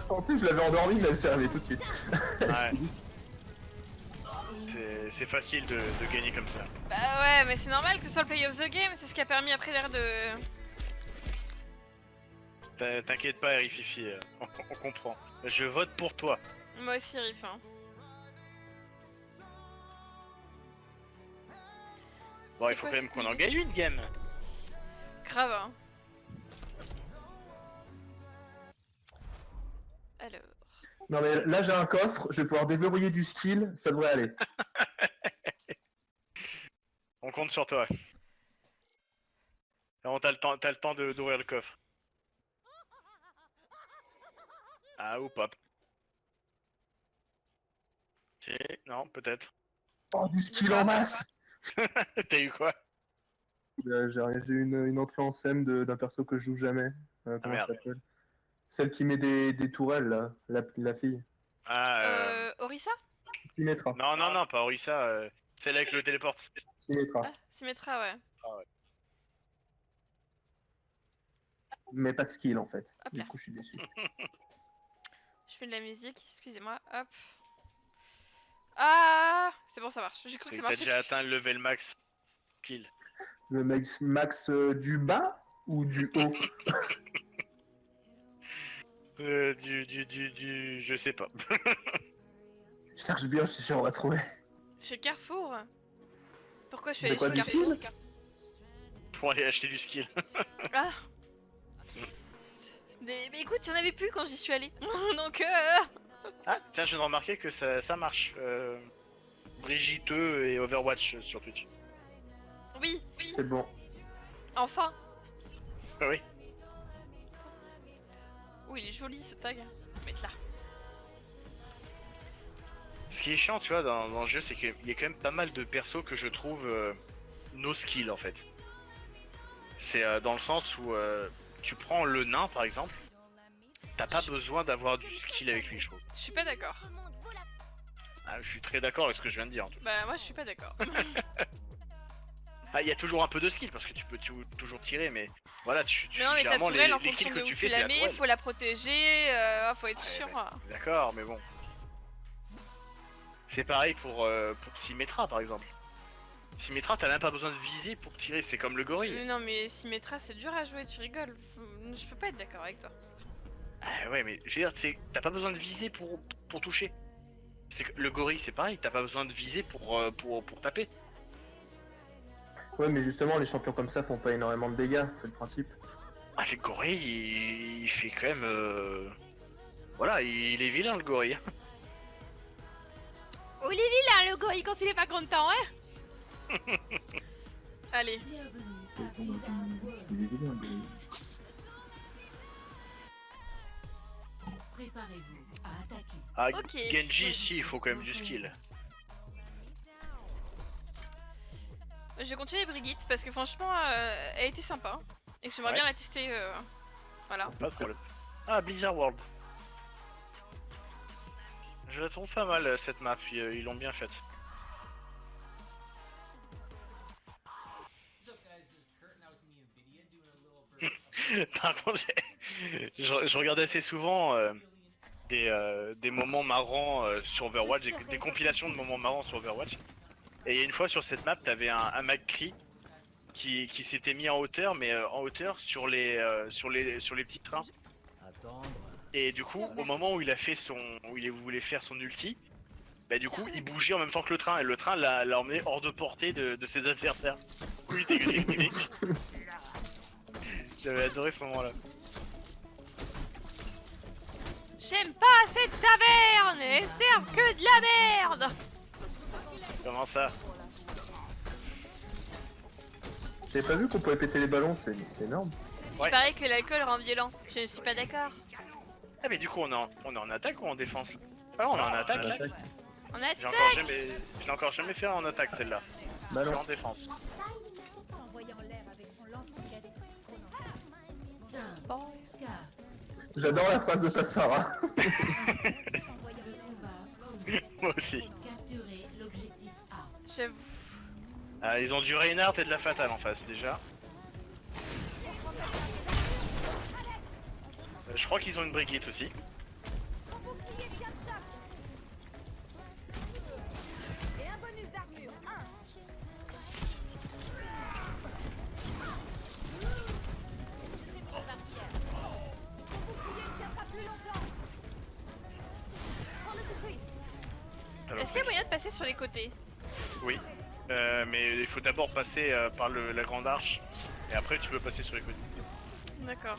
En plus, je l'avais endormi, mais elle s'est réveillée tout de suite. Ouais. C'est facile de gagner comme ça. Bah ouais, mais c'est normal que ce soit le play of the game, c'est ce qui a permis après l'air de... T'inquiète pas, Erififi, on comprend. Je vote pour toi. Moi aussi, Riff. Hein. Bon, C'est il faut quoi quand même cette qu'on en musique gagne une game. Grave, hein. Alors... Non, mais là, j'ai un coffre, je vais pouvoir déverrouiller du skill, ça devrait aller. On compte sur toi. Non, t'as le temps d'ouvrir le coffre. Ah, ou pas. Si, non, peut-être. Oh, du skill en masse! T'as eu quoi? J'ai eu une entrée en SEM d'un perso que je joue jamais. Comment elle merde. s'appelle? Celle qui met des tourelles, là, la fille. Ah, Orisa Symmetra. non, pas Orisa, celle avec le téléporte. Symmetra. Ah, Symmetra, ouais. Mais pas de skill, en fait. Hop Du là. coup, je suis déçu. Je fais de la musique, excusez-moi, hop. Ah, c'est bon, ça marche. J'ai cru que C'est ça que t'as marchait. déjà atteint le level max. Kill. Le max du bas ou du haut? Je sais pas. Je cherche bien, je suis sûr on va trouver. Chez Carrefour. Pourquoi je suis De allée quoi, chez du Carrefour skill? Pour aller acheter du skill. Ah. Mais écoute, il y en avait plus quand j'y suis allée. Donc Ah, tiens, je viens de remarquer que ça marche. Brigitte et Overwatch sur Twitch. oui, C'est bon. enfin. Ah oui. Oh, il est joli ce tag. Je vais mettre là. Ce qui est chiant, tu vois, dans le jeu, c'est qu'il y a quand même pas mal de persos que je trouve no skill en fait. C'est dans le sens où tu prends le nain par exemple, t'as pas besoin d'avoir du skill avec lui, je trouve. Je suis pas d'accord. Ah, je suis très d'accord avec ce que je viens de dire. En tout cas. Bah moi je suis pas d'accord. Ah, il y a toujours un peu de skill parce que tu peux toujours tirer, mais voilà, Mais non mais ta généralement, tourelle en les fonction kills de que où tu tu fais, la c'est la mets, tourelle. faut la protéger, faut être Ouais, sûr. D'accord, mais bon. C'est pareil pour Symmetra par exemple. Symmetra, t'as même pas besoin de viser pour tirer, c'est comme le gorille. Non mais Symmetra c'est dur à jouer, tu rigoles. Je peux pas être d'accord avec toi. Ah ouais, mais je veux dire, t'as pas besoin de viser pour toucher. C'est que le gorille, c'est pareil, t'as pas besoin de viser pour taper. Ouais, mais justement, les champions comme ça font pas énormément de dégâts, c'est le principe. Ah, le gorille, il fait quand même. Voilà, il est vilain le gorille. Oh il est vilain le gorille quand il est pas content, hein. Allez. Bienvenue à Blizzard World. Préparez-vous à attaquer. Ah, Ok. Genji, ici, il faut quand même du skill. Je vais continuer Brigitte parce que franchement elle était sympa. Et que j'aimerais Ouais. bien la tester. Voilà. Pas de problème. Ah, Blizzard World. Je la trouve pas mal cette map, ils l'ont bien faite. Par contre, je regardais assez souvent des moments marrants sur Overwatch, des compilations de moments marrants sur Overwatch. Et il y a une fois sur cette map, t'avais un McCree qui s'était mis en hauteur, mais en hauteur sur les petits trains. Et du coup, au moment où il voulait faire son ulti, bah du coup, il bougeait en même temps que le train, et le train l'a emmené hors de portée de ses adversaires. Du coup, il était unique. J'avais adoré ce moment-là. J'aime pas cette taverne, elles servent que de la merde. Comment ça? J'avais pas vu qu'on pouvait péter les ballons, c'est énorme. Il Ouais. paraît que l'alcool rend violent. Je ne suis pas d'accord. Ah mais du coup, on est en attaque ou en défense? Ah on est en attaque. On attaque. On Je attaque. l'ai encore jamais fait en attaque celle-là. Bah Je non. en défense. S'envoyant en l'air avec son lance-roquette. 5, 4, J'adore la phrase de Tafara. le combat commence. Moi aussi. Capturez l'objectif A. J'avoue. Ils ont du Reinhardt et de la Fatale en face déjà. Je crois qu'ils ont une Brigitte aussi. Mon bouclier tient le choc. Et un bonus d'armure. 1. Mon bouclier ne tient pas plus longtemps. Prends le bouclier. Alors, Est-ce qu'il y a moyen de passer sur les côtés? Oui. Mais il faut d'abord passer par la grande arche. Et après tu peux passer sur les côtés. D'accord.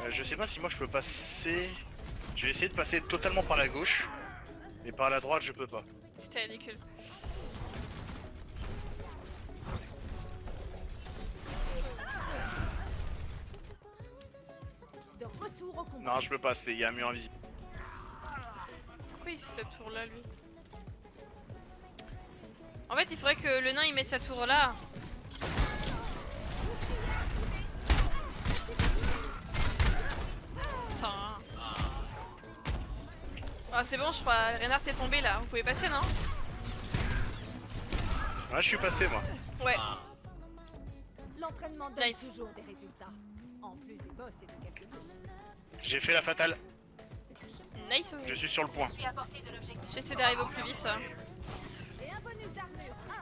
Je sais pas si moi je peux passer... Je vais essayer de passer totalement par la gauche. Et par la droite je peux pas. C'était ridicule. De retour au combat. Non je peux pas, il y a un mur invisible. Pourquoi il fait cette tour là lui? En fait il faudrait que le nain il mette sa tour là. Putain. Ah c'est bon je crois, Reinhardt est tombé là, vous pouvez passer non? Ouais je suis passé moi. Ouais. L'entraînement donne Light. toujours des résultats. En plus des boss et de quelques coups. J'ai fait la Fatale. Nice. Je suis sur le point. J'essaie d'arriver au plus vite. Et un bonus d'armure. 1.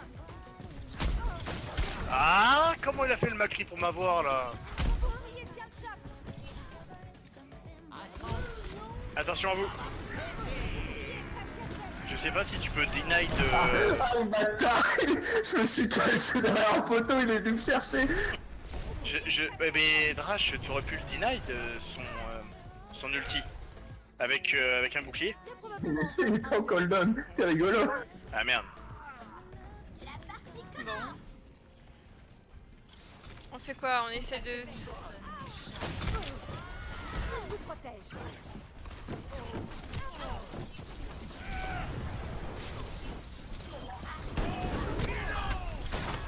Ah comment il a fait le Macri pour m'avoir là? Mon bouclier tient le choc. Attention à vous. Je sais pas si tu peux deny de... Ah le bâtard. Je me suis caché derrière un poteau, il est venu me chercher. Mais Drash, tu aurais pu le deny de son ulti. Avec un bouclier. Il est en cooldown, c'est rigolo. Ah merde. Bon. On fait quoi? On essaie de... Je vous protège.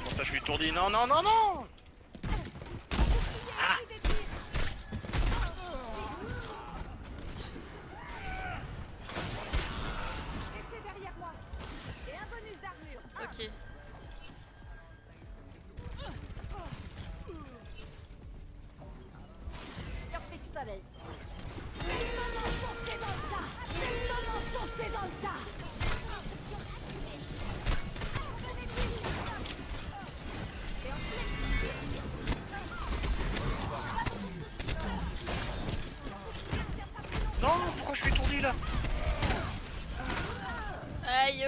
Bon ça je suis étourdi. Non non non non. Ah. Restez derrière moi. Et un bonus d'armure. Ok. Perfect soleil. C'est le moment de foncer dans le tas. C'est le moment de foncer dans le tas. Non pourquoi je suis étourdi là? Aïe.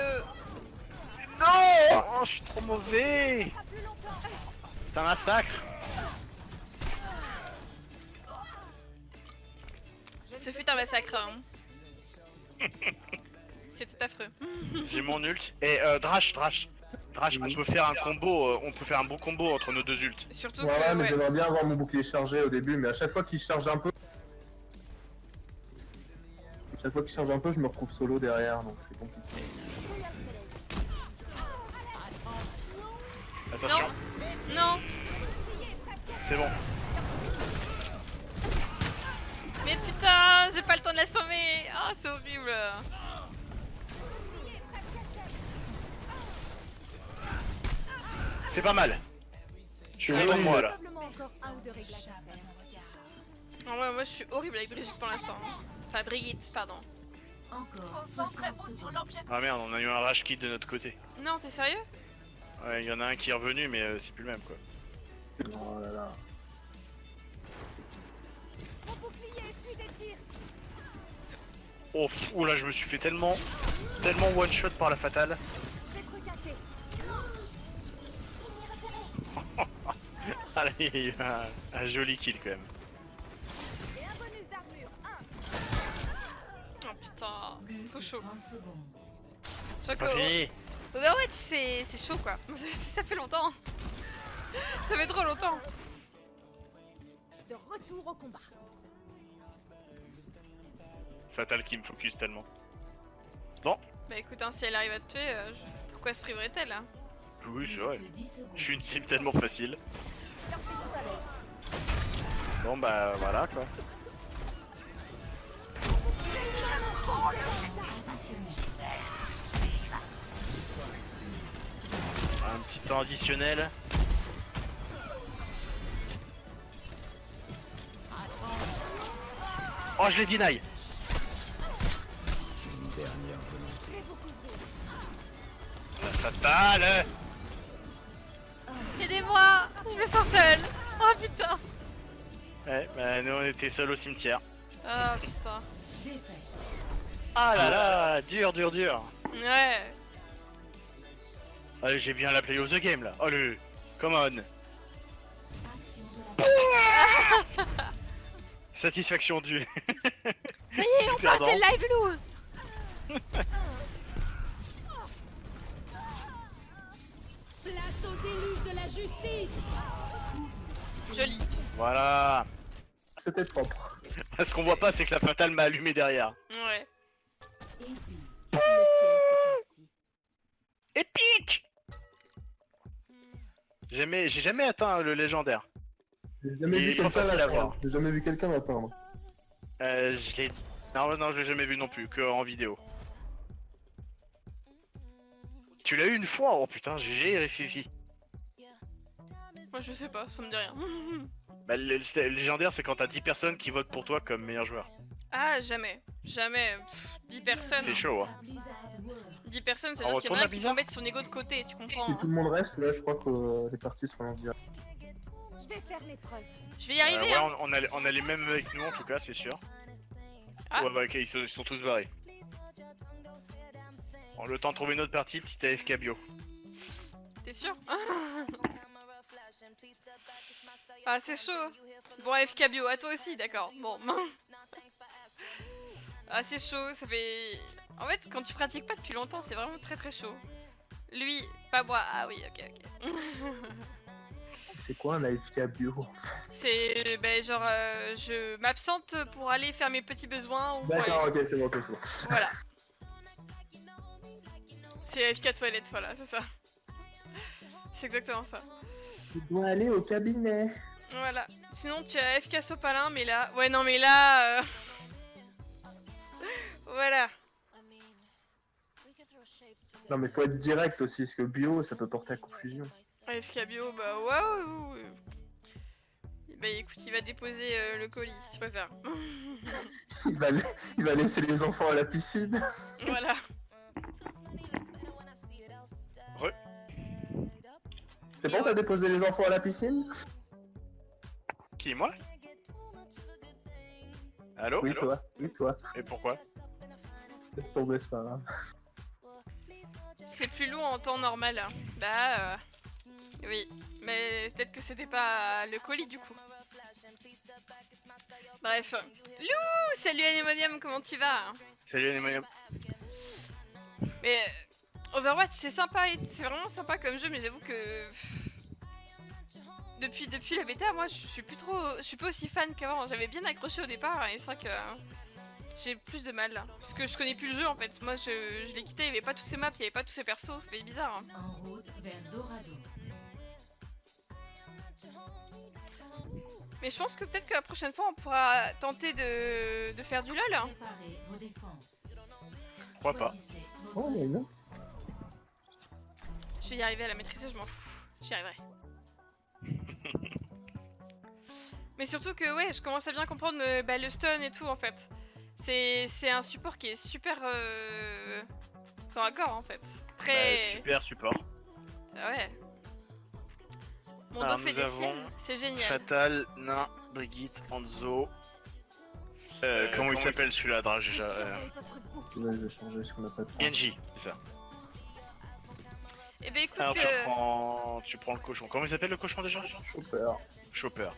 Non oh, je suis trop mauvais. C'est un massacre. Ce fut un massacre. Hein. C'était affreux. J'ai mon ult. Et Drash, on peut faire un combo, on peut faire un bon combo entre nos deux ults. Surtout Ouais, que... mais ouais. j'aimerais bien avoir mon bouclier chargé au début, mais à chaque fois qu'il charge un peu... Chaque fois qu'il charge un peu, je me retrouve solo derrière, donc c'est compliqué. Attention, Non. c'est bon. Mais putain, j'ai pas le temps de l'assommer. Ah, c'est horrible. C'est pas mal. Je suis C'est content de joli, moi mais- là. Probablement encore un ou deux réglages à faire. Ah ouais, moi je suis horrible avec Brigitte pour l'instant. Enfin, Brigitte, pardon. Encore 60 secondes. Ah merde, on a eu un rage kit de notre côté. Non, t'es sérieux? Ouais, il y en a un qui est revenu, mais c'est plus le même quoi. Oh là là. Mon bouclier essuie des tirs. Oh, oula, je me suis fait tellement one shot par la fatale. J'ai trucassé. Ah, il y a eu un joli kill quand même. Et un bonus d'armure. 1. Oh putain, c'est trop chaud. 30 secondes. Je crois Pas que fini. Overwatch c'est chaud quoi. Ça fait longtemps. Ça fait trop longtemps. De retour au combat. Fatale qui me focus tellement. Bah écoute, hein, si elle arrive à te tuer, pourquoi se priverait-elle hein? Oui, c'est vrai. De 10 secondes. Je suis une cible tellement facile. Perfect soleil. Bon bah voilà quoi. Additionné. Un petit temps additionnel. Oh, je l'ai deny. La fatale. Aidez-moi, je me sens seule. Oh putain. Ouais, bah nous on était seuls au cimetière. Oh putain. Défaite. Ah là là, dur, dur, dur. Ouais. Allez, j'ai bien la play of the game là. Allez, come on. Action de la Satisfaction due. Ça y est, on Perdant. part, t'es live Lou. Place au déluge de la justice. Joli. Voilà. C'était propre. Ce qu'on voit pas, c'est que la fatale m'a allumé derrière. Ouais. épique. Le ciel s'éclaircit. Épique. J'ai jamais atteint le légendaire. J'ai jamais Il vu est pas quelqu'un facile à l'atteindre. voir. J'ai jamais vu quelqu'un l'atteindre. Je l'ai. Non, je l'ai jamais vu non plus, que en vidéo. Tu l'as eu une fois? Oh putain, GG, Fifi. Moi je sais pas, ça me dit rien. Bah, le légendaire, c'est quand t'as 10 personnes qui votent pour toi comme meilleur joueur. Ah, jamais. Jamais. 10 personnes. C'est chaud, hein. Blizzard World. 10 personnes, ça On veut dire qu'il y en retourne a à un qui Blizzard faut mettre son ego de côté, tu comprends Si hein. tout le monde reste, là, je crois que les parties seront en direct. Je vais faire l'épreuve. Je vais y arriver, ouais, hein. on a les mêmes avec nous en tout cas, c'est sûr. Ah. Ouais, bah, ok, ils sont tous barrés. Bon, le temps de trouver une autre partie, petit AFK bio. T'es sûr? Ah, c'est chaud. Bon, FK bio, à toi aussi, d'accord. Bon. Ah, c'est chaud, ça fait... En fait, quand tu pratiques pas depuis longtemps, c'est vraiment très très chaud. Lui, pas moi. Ah oui, ok. C'est quoi un AFK bio? C'est... Ben, genre, je m'absente pour aller faire mes petits besoins ou... D'accord, ok, c'est bon, Voilà. C'est AFK toilette, voilà, c'est ça. C'est exactement ça. Je dois aller au cabinet. Voilà. Sinon, tu as AFK Sopalin, mais là... Ouais, non, mais là... Voilà. Non, mais faut être direct aussi, parce que bio, ça peut porter à confusion. AFK bio, bah ouais. Bah écoute, il va déposer le colis, si tu préfères. Il va laisser les enfants à la piscine. Voilà. C'est bon, t'as déposé les enfants à la piscine? Qui, moi? Allô? Oui, Allô? toi. Oui, toi. Et pourquoi? Laisse tomber, c'est pas grave. C'est plus long en temps normal. Hein. Bah oui. Mais peut-être que c'était pas le colis du coup. Bref. Lou! Salut Anémonium, comment tu vas? Salut Anémonium. Mais Overwatch c'est sympa, c'est vraiment sympa comme jeu, mais j'avoue que depuis la bêta, moi je suis pas aussi fan qu'avant. J'avais bien accroché au départ et c'est vrai que j'ai plus de mal là. Parce que je connais plus le jeu en fait. Moi je l'ai quitté, il y avait pas tous ces maps, il y avait pas tous ces persos, ça fait bizarre. Hein. En route vers Dorado. Mais je pense que peut-être que la prochaine fois on pourra tenter de faire du LoL. Hein. Préparez vos défenses. Pourquoi pas? Choisissez vos Oh, mais non. Je vais y arriver à la maîtriser, je m'en fous. J'y arriverai. Mais surtout que ouais, je commence à bien comprendre le stun et tout en fait. C'est un support qui est super corps à corps en fait. Très... Bah, super support. Ah ouais. Mon Alors, dos fait nous des avons signes, c'est génial. Fatal, Nain, Brigitte, Hanzo. Comment il s'appelle celui-là, Drage déjà Ouais, je vais changer ce qu'on a pas de temps. Genji, c'est ça. Et bah écoute, Alors tu prends le cochon. Comment il s'appelle le cochon déjà? Chopper. Chopper.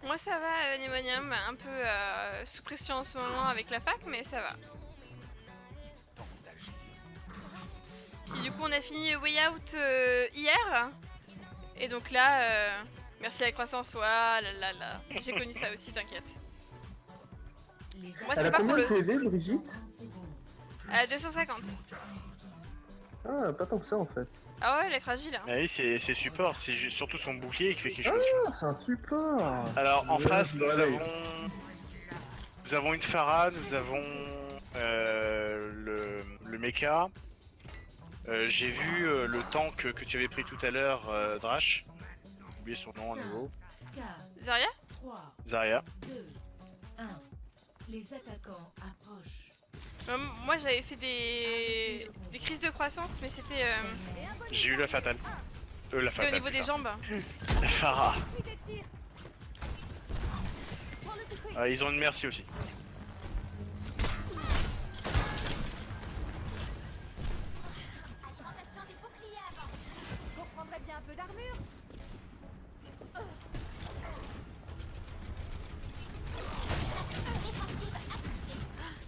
moi ça va Nemonium, un peu sous pression en ce moment avec la fac, mais ça va. Puis du coup on a fini Way Out hier. Et donc là, merci à la croissance, là, j'ai connu ça aussi, t'inquiète. les Moi Elle c'est a pas pour combien de le... PV, Brigitte? 30 secondes. 250. Ah, pas tant que ça en fait. Ah ouais, elle est fragile. Hein. Ah oui, c'est support, c'est surtout son bouclier qui fait quelque chose. Ah, c'est un support. Alors en Ouais, face, je nous dois aller. avons une Pharah, nous avons le mecha. J'ai vu le tank que tu avais pris tout à l'heure, Drash. J'ai oublié son nom à nouveau. 4, Zarya 3, Zarya. 2, 1. Les attaquants approchent. Moi j'avais fait des crises de croissance, mais c'était J'ai eu la fatale. La au fatale. niveau des putain. jambes. La Farah. Suis des tirs. Prends le secret. Ah, ils ont une merci aussi. Alimentation des boucliers avant. Vous reprendrez bien un peu d'armure.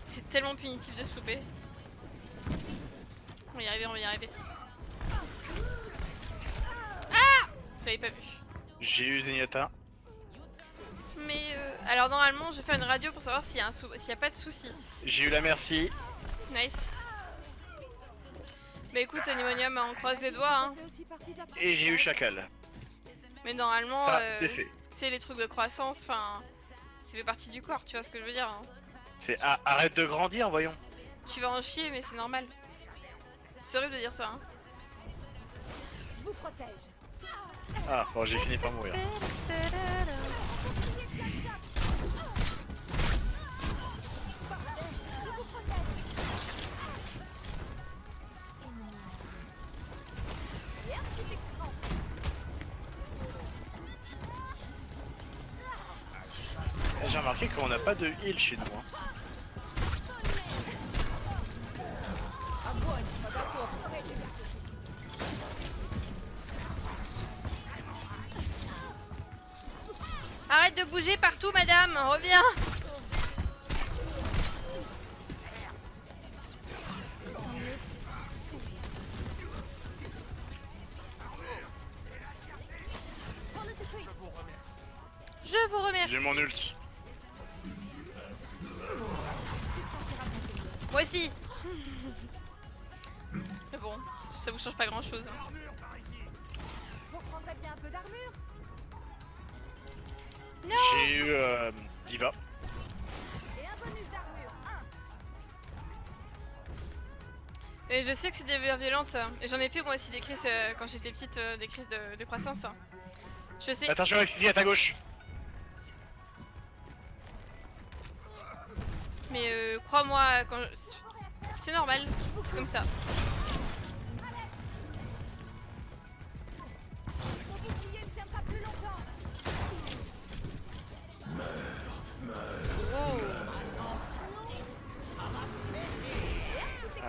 C'est tellement punitif de souper. On va y arriver, on va y arriver. Ah! Je l'avais pas vu. J'ai eu Zenyatta. Mais alors normalement je vais faire une radio pour savoir s'il y a, s'il y a pas de soucis. J'ai eu la merci. Nice. Bah écoute Animonium, on croise les doigts hein. Ça fait aussi partie de la Et j'ai eu Chacal. Mais normalement Ça, c'est fait. c'est les trucs de croissance, enfin ça fait partie du corps, tu vois ce que je veux dire hein. C'est arrête de grandir, voyons. Tu vas en chier mais c'est normal. C'est horrible de dire ça hein. Je vous protège. Ah, bon, j'ai fini par mourir. J'ai remarqué qu'on n'a pas de heal chez nous. Hein. Arrête de bouger partout madame, reviens. Je vous remercie. J'ai mon ult. Moi aussi. Mais bon, ça vous change pas grand chose. Vous reprendrez bien un peu d'armure. J'ai eu Diva. Et un bonus d'armure. Et je sais que c'est des violentes. Et j'en ai fait moi aussi des crises quand j'étais petite, des crises de croissance. Je sais. Attention, Fifi à ta gauche. Mais crois-moi, quand c'est normal, c'est comme ça. Mon bouclier ne tiendra plus longtemps.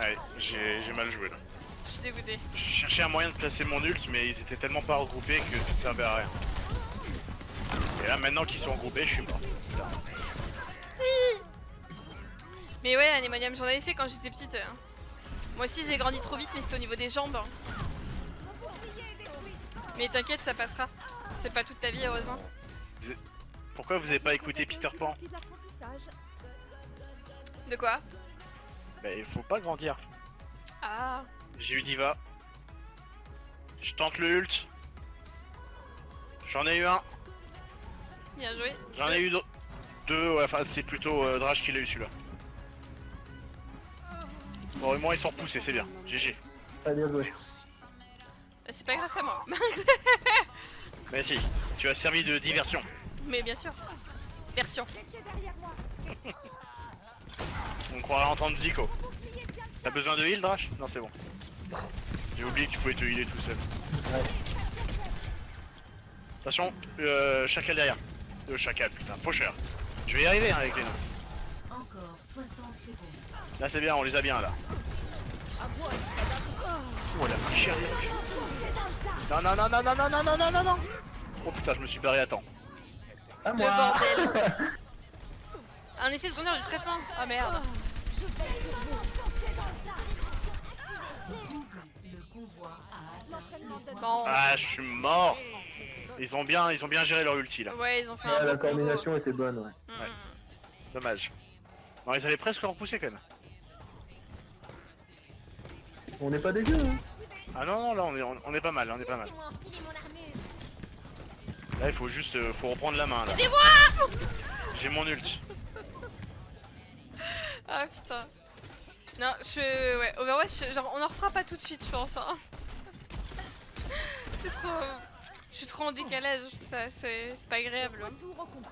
Allez, j'ai mal joué là. Je suis dégoûtée. Je cherchais un moyen de placer mon ult, mais ils étaient tellement pas regroupés que ça ne servait à rien. Et là, maintenant qu'ils sont regroupés, je suis mort. Mais ouais, Anémonium, j'en avais fait quand j'étais petite. Moi aussi j'ai grandi trop vite, mais c'était au niveau des jambes. Mais t'inquiète, ça passera. C'est pas toute ta vie, heureusement. Pourquoi vous avez pas écouté Peter Pan? Partie de l'apprentissage. De quoi? Bah, il faut pas grandir. Ah. J'ai eu Diva. Je tente le ult. J'en ai eu un. Bien joué. J'en ai eu deux. Ouais, enfin, c'est plutôt Drash qui l'a eu celui-là. Bon, au moins ils sont repoussés, c'est bien. GG. Ah, bien joué. C'est pas grâce à moi. Mais si, tu as servi de diversion. Mais bien sûr. Version. Restez derrière moi. On croirait entendre Zico. T'as besoin de heal, Drash? Non, c'est bon. J'ai oublié que tu pouvais te healer tout seul. Attention, chacal derrière. Chacal, putain, faucheur. Je vais y arriver hein, avec les noms. Encore 60 secondes. Là c'est bien, on les a bien là. Oh la chérie. Non non non non non non non non non non non. Oh putain, je me suis barré à temps. À Le moi. bordel. Un effet secondaire du traitement. Ah merde. Le convoi a atteint le point. Bon. Ah, je suis mort. Ils ont bien géré leur ulti là. Ouais, ils ont fait Ouais, un la bon combo. coordination était bonne, ouais. Mm. Ouais. Dommage. Non, ils avaient presque repoussé quand même. On n'est pas dégueu, hein. Ah non non, là on est pas mal, on est pas mal. Laissez-moi enfiler mon armure. Là il faut juste faut reprendre la main là. J'ai mon ult. Ah putain. Non, ouais, Overwatch, genre, on en refera pas tout de suite, je pense. Hein. C'est trop. Je suis trop en décalage, ça, c'est pas agréable. Retour au combat.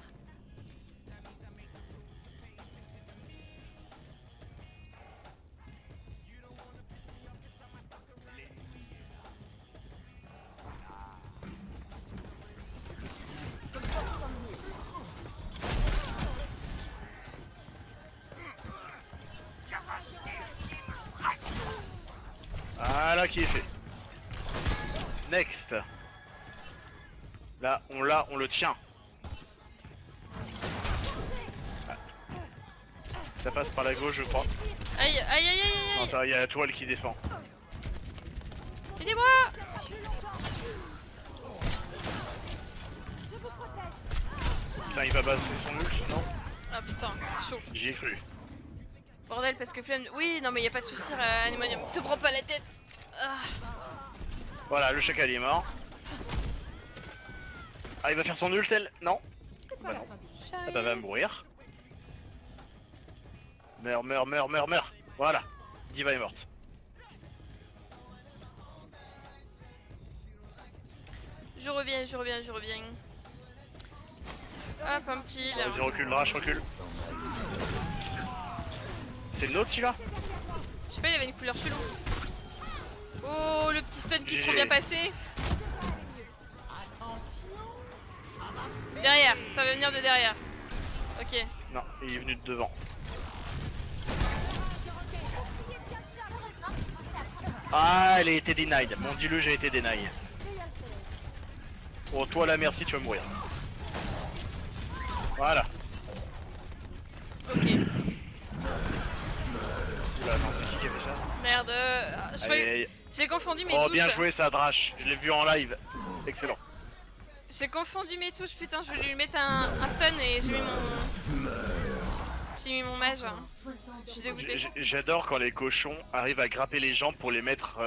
Voilà qui est fait. Next. Là, on le tient. Ah. Ça passe par la gauche, je crois. Aïe, aïe, aïe, aïe, Non, aïe. ça, il y a la toile qui défend. Aidez-moi. Putain, il va passer son ult, non? Ah putain, chaud. J'y ai cru. Bordel, parce que Flemme. Oui, non, mais y a pas de soucis, Animonium. Te prends pas la tête. Ah. Voilà, le chacal est mort. Ah, il va faire son ult, elle? Non. Bah non. Ah bah va mourir. Meurs, meurs, meurs, meurs, meurs. Voilà. Diva est morte. Je reviens, je reviens, je reviens. Hop, un petit là. Vas-y, recule, Drache, recule. C'est le nôtre, celui-là? Je sais pas, il avait une couleur chelou. Oh, le petit stun qui est trop GG. bien passé. Derrière, ça va venir de derrière. Ok. Non, il est venu de devant. Ah, elle a été denied. Bon, dis-le, j'ai été denied. Oh, toi, la merci, tu vas mourir. Voilà. Ok. Oula, non, c'est qui a fait ça? Merde. Allez, J'ai confondu mes oh, touches. bien joué, ça, Drache. Je l'ai vu en live. Excellent. J'ai confondu mes touches, putain, je voulais lui mettre un stun et j'ai mis mon. J'ai mis mon mage. Je suis dégoûtée. J'adore quand les cochons arrivent à grapper les gens pour les mettre, pour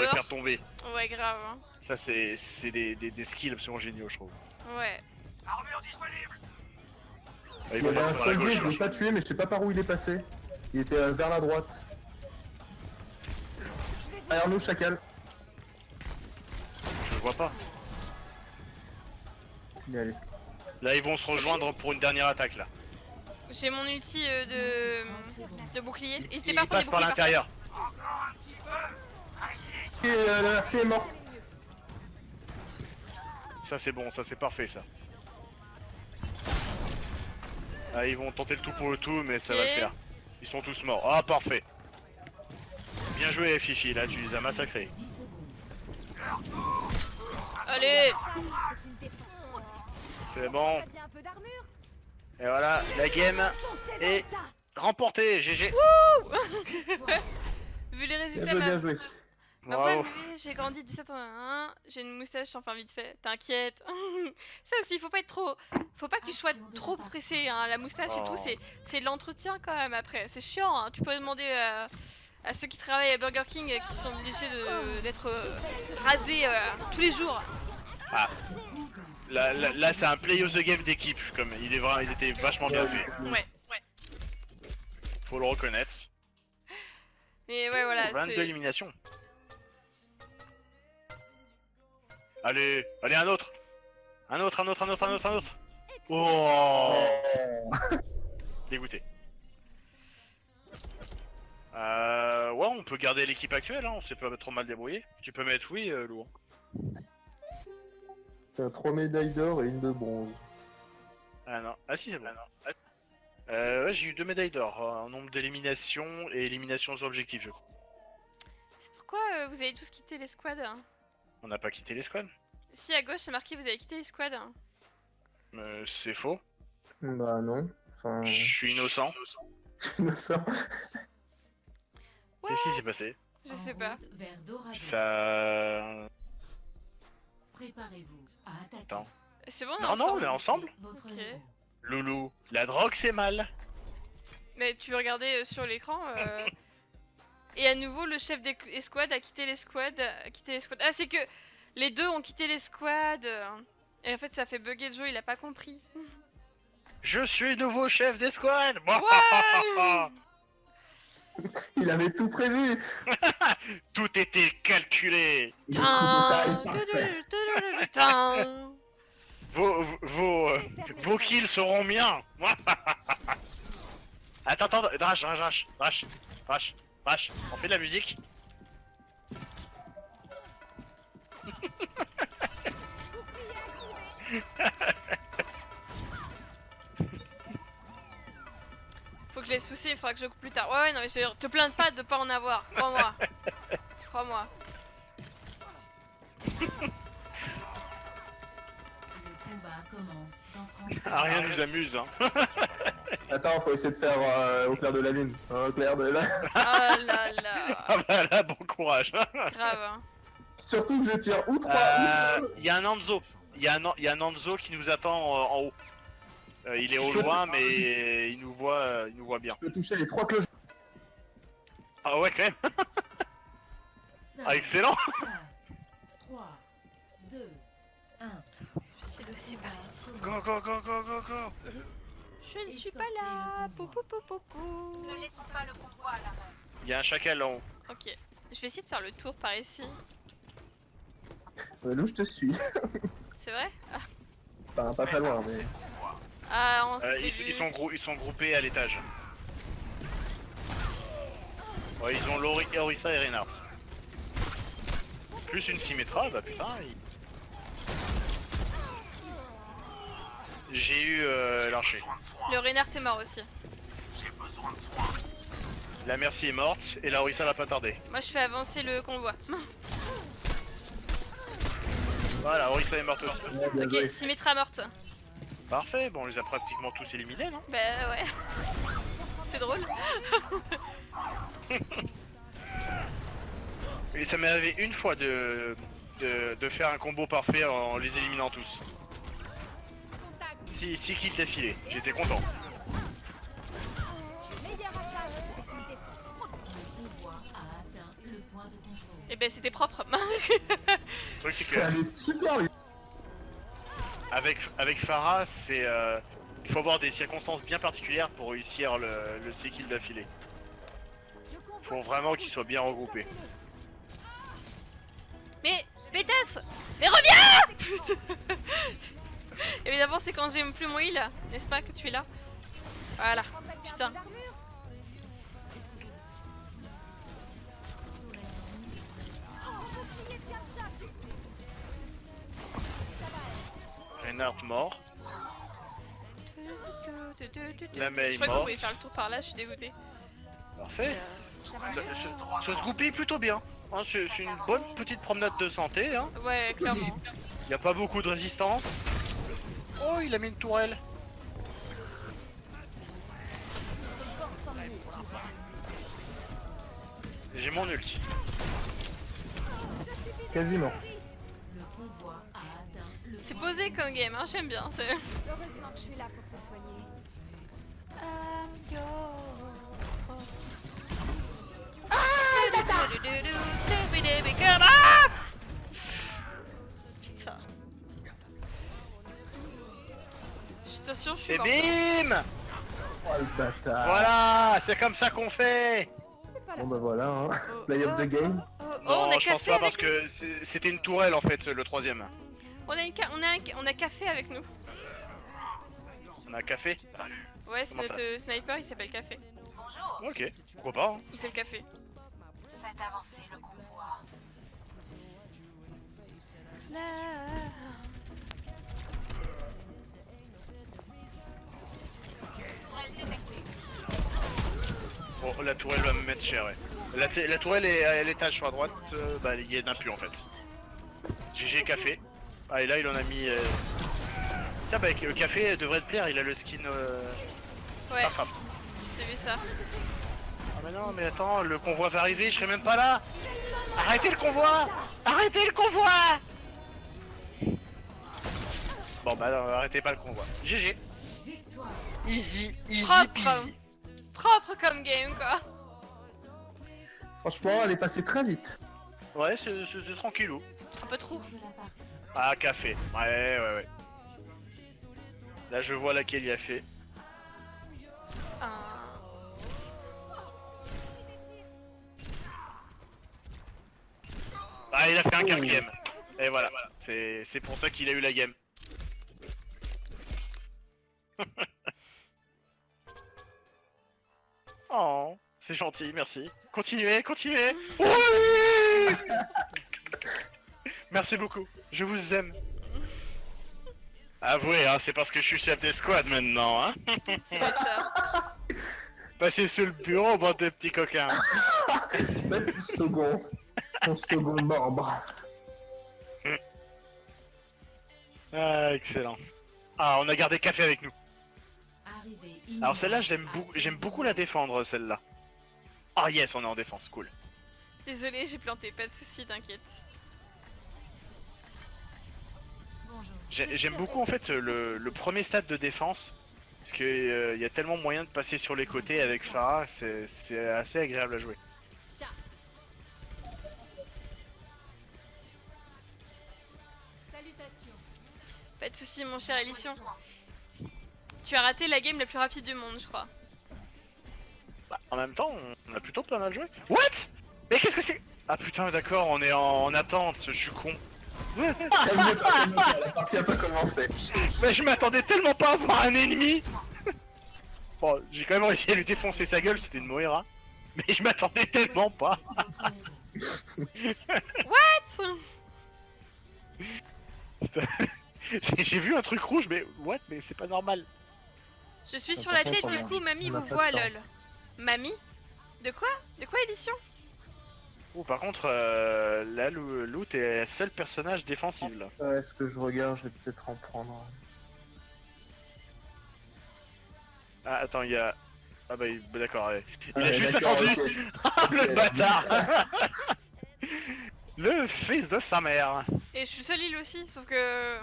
les Dehors. faire tomber. Ouais, grave. Hein. Ça, c'est des skills absolument géniaux, je trouve. Ouais. Ah, Il ils y vont avait passer un par la soldat, gauche. je l'ai pas tué, mais je sais pas par où il est passé. Il était vers la droite. Derrière nous, chacal. Je le vois pas. Il est allé. Là, ils vont se rejoindre pour une dernière attaque, là. J'ai mon ulti de bouclier. N'hésitez Il pas à prendre passe des par boucliers. l'intérieur. Et la merci est morte. Ça, c'est bon, ça, c'est parfait, ça. Ah, ils vont tenter le tout pour le tout, mais ça va le Ok. faire. Ils sont tous morts. Ah, parfait. Bien joué, Fifi, là, tu les as massacrés. Allez. C'est une défense. C'est bon. T'as bien un peu d'armure. Et voilà, la game Foncez est dans le tas. remportée, GG. Vu les Bien résultats, joué, ma bien joué. ma Bravo. voix muée, j'ai grandi de 17 ans. Hein. J'ai une moustache, enfin vite fait. T'inquiète. Ça aussi, faut pas être trop. Faut pas que tu sois trop pressé. Hein. La moustache et Oh. tout, c'est de l'entretien quand même après. C'est chiant. Hein. Tu peux demander à ceux qui travaillent à Burger King qui sont obligés d'être rasés tous les jours. Ah. Là, c'est un play of the game d'équipe, comme il était vachement bien fait. Ouais, ouais. Faut le reconnaître. Mais ouais, voilà. 22 c'est- éliminations. Allez, allez, un autre. Un autre. Oh, dégoûté. Ouais, on peut garder l'équipe actuelle, hein, on s'est pas trop mal débrouillé. Tu peux mettre oui, Lou. T'as 3 médailles d'or et une de bronze. Ah non, ah si, c'est bon. Ouais, j'ai eu 2 médailles d'or, en nombre d'éliminations et éliminations aux objectifs, je crois. C'est pourquoi vous avez tous quitté les squads. Hein. On n'a pas quitté les squads. Ici à gauche, c'est marqué vous avez quitté les squads. Hein. C'est faux. Bah non. Enfin, Je suis innocent. innocent. Qu'est-ce qui s'est passé? Je sais pas. Vers Dorago. Ça... Préparez-vous à attaquer. Attends. C'est bon, Non, non, on est ensemble. Votre Ok. héros. Loulou, la drogue c'est mal. Mais tu regardais sur l'écran. Et à nouveau, le chef des squads a quitté les squads. Ah, c'est que les deux ont quitté les squads. Et en fait, ça fait bugger le jeu, il a pas compris. Je suis nouveau chef des squads. Ouais. Il avait tout prévu. Tout était calculé. Il a le coup de Tin, taille parfait. tin. Vos kills seront miens. Attends, Drash. On fait de la musique. Faut que je les soucie, il faudra que je coupe plus tard. Ouais, non, mais te plains pas de pas en avoir. Crois-moi. Crois-moi. Le combat commence dans 30 secondes. Ah, rien nous amuse. Hein. Attends, faut essayer de faire au clair de la lune. Au clair de la... Oh là là. Ah bah là, bon courage. Grave. Hein. Surtout que je tire outre. Il y a un Anzo. Il y a un Anzo qui nous attend en haut. Il est au loin, mais il nous voit bien. Je peux toucher les 3 cloches. Ah ouais, quand même. 5, Ah, excellent. 4, 3, 2, 1. C'est parti. Go. Je ne suis pas là. Pou pou pou pou pou. Il y a un chacal en haut. Ok. Je vais essayer de faire le tour par ici. Lou, je te suis. C'est vrai? Ah, Enfin, pas très loin, mais. ah on s'est Ils vu. sont groupés à l'étage. Ouais, ils ont Orisa et Reinhardt. Plus une Symmetra, bah putain. J'ai eu l'archer. Le Reinhardt est mort aussi. La Mercy est morte et la Orisa va pas tarder. Moi je fais avancer le convoi. Voilà, Orisa est morte aussi. Ouais, bien joué. Ok, Symmetra morte. Parfait, bon on les a pratiquement tous éliminés, non? Bah ouais. C'est drôle. Et ça m'est arrivé une fois de faire un combo parfait en les éliminant tous. 6 kills d'affilée, j'étais content. Le pouvoir a atteint le point de contrôle. Et ben c'était propre. Le truc c'est que Elle est super vite. avec Pharah, c'est il faut avoir des circonstances bien particulières pour réussir le 6 kills d'affilée. Faut vraiment qu'ils soient bien regroupés. Mais Pétasse, mais reviens. Évidemment c'est quand j'ai plus mon heal, n'est-ce pas que tu es là? Voilà, putain. Reinhardt mort. La Mei Je crois qu'on morte. pouvait faire le tour par là, je suis dégoûtée. Parfait. Ce se goupille plutôt bien. Hein, c'est une bonne petite promenade de santé. Hein. Ouais, clairement. Y a pas beaucoup de résistance. Oh, il a mis une tourelle. J'ai mon ulti. Quasiment. Le convoi a atteint le C'est point posé comme game, hein, j'aime bien. Heureusement que je suis là pour te soigner. Ah putain. Attention, je suis Et mort. bim! Oh le bâtard. Voilà, c'est comme ça qu'on fait. C'est pas la Bon bah voilà, hein. Oh, Play of the game. oh, Non, on a je pense café pas avec parce que c'était une tourelle en fait, le troisième. on a café avec nous. On a café. Ouais, c'est Comment ça notre sniper, il s'appelle Café. Ok, pourquoi pas. Hein. Il fait le café. Bon, la tourelle va me mettre cher. Ouais. La tourelle est à l'étage sur la droite. Bah, il y en a plus en fait. GG café. Ah, et là, il en a mis. Tiens, bah, le café devrait te plaire. Il a le skin. Ouais, Farfam. j'ai vu ça. Ah, mais non, mais attends, le convoi va arriver. Je serai même pas là. Arrêtez le convoi! Arrêtez le convoi! Bon, bah, non, arrêtez pas le convoi. GG. victoire. Easy, easy Propre. peasy. Propre comme game, quoi. Franchement, elle est passée très vite. Ouais, c'est tranquillou. Un peu trop. De la partie. Ah, café. Ouais. Là, je vois laquelle il a fait. Un... il a fait un 4ème. Et voilà, c'est pour ça qu'il a eu la game. Oh, c'est gentil, merci. Continuez, continuez. Oui. Merci beaucoup, je vous aime. Avouez, hein, c'est parce que je suis chef d'escouade maintenant, hein. C'est ça. Passez sur le bureau, bande de petits coquins. Ton second membre. Ah, excellent. Ah, on a gardé café avec nous. Arrivé Alors celle-là, j'aime beaucoup la défendre, celle-là. Ah yes, on est en défense, cool. Désolé, j'ai planté, pas de soucis, t'inquiète. Bonjour. J'aime beaucoup en fait le premier stade de défense. Parce que y a tellement moyen de passer sur les côtés avec Pharah, c'est assez agréable à jouer. Salutations. Pas de soucis, mon cher Élition. Tu as raté la game la plus rapide du monde, je crois. Bah, en même temps, on a plutôt pas mal joué. What? Mais qu'est-ce que c'est? Ah putain, d'accord, on est en attente, je suis con. La partie a pas commencé. Mais je m'attendais tellement pas à voir un ennemi. Bon, j'ai quand même réussi à lui défoncer sa gueule, c'était une Moira. Mais je m'attendais tellement pas. J'ai vu un truc rouge, mais what? Mais c'est pas normal. Je suis Ça sur la passe tête, pas du bien. coup, mamie On a vous pas de voit, temps. lol. Mamie? De quoi? De quoi, Élition? Oh, par contre, là, Lou, t'es la seule personnage défensive là. Est-ce que je regarde? Je vais peut-être en prendre. Ah, attends, il y a. Ah bah, d'accord, ouais. Il a Ouais, juste d'accord, attendu. ok. Ah, le bâtard. Le fils de sa mère. Et je suis seule île aussi, sauf que...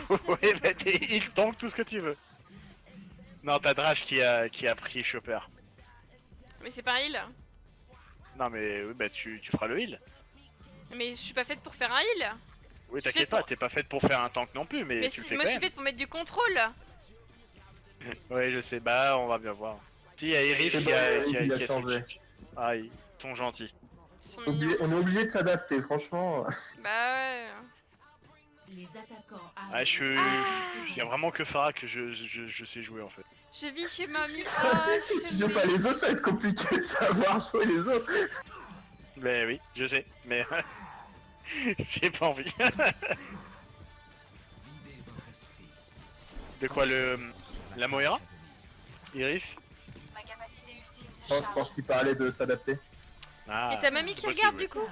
Ouais, bah, il tank tout ce que tu veux. Non, t'as Drash qui a pris Chopper. Mais c'est pas île. Non, mais oui, bah, tu feras le heal. Mais je suis pas faite pour faire un heal. Oui, Je suis t'inquiète faite pas, pour- t'es pas faite pour faire un tank non plus, mais Mais tu le si- fais moi quand je suis même. faite pour mettre du contrôle. Ouais, je sais, bah, on va bien voir. Si, il y a Irif C'est qui bon, a, Irif, il a qui a changé. Ah, ils sont gentils. Ils sont mignons. On est obligé de s'adapter, franchement. Bah ouais. Les attaquants Ah, arrivent. il y a vraiment que Pharah que je sais jouer en fait. Je vis chez mamie. Ah, Si tu je joues pas vais- les autres, ça va être compliqué de savoir jouer les autres. Mais oui, je sais, mais j'ai pas envie. De quoi la Moira? Irif? Non, je pense qu'il parlait de s'adapter. Ah, Et ta mamie qui possible, regarde oui. du coup?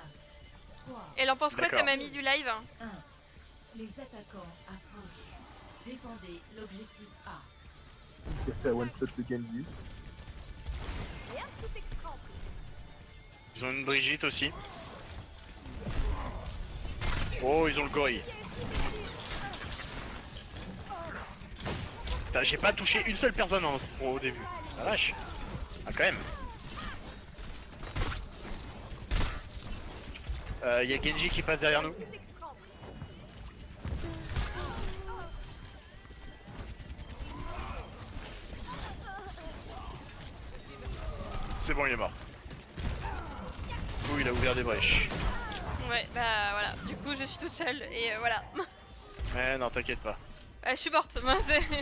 3, Elle en pense quoi ta D'accord. mamie du live? 1. Les attaquants approchent. Défendez l'objectif A. J'ai fait un one shot de Genji. Rien de tout extra. Ils ont une Brigitte aussi. Oh, ils ont le gorille. Putain, j'ai pas touché une seule personne au début. La vache. Ah, quand même. Y a Genji qui passe derrière nous. C'est bon, il est mort. Ouh, il a ouvert des brèches. Ouais, bah voilà. Du coup, je suis toute seule et voilà. Mais non, t'inquiète pas. Je suis morte. Moi, c'est-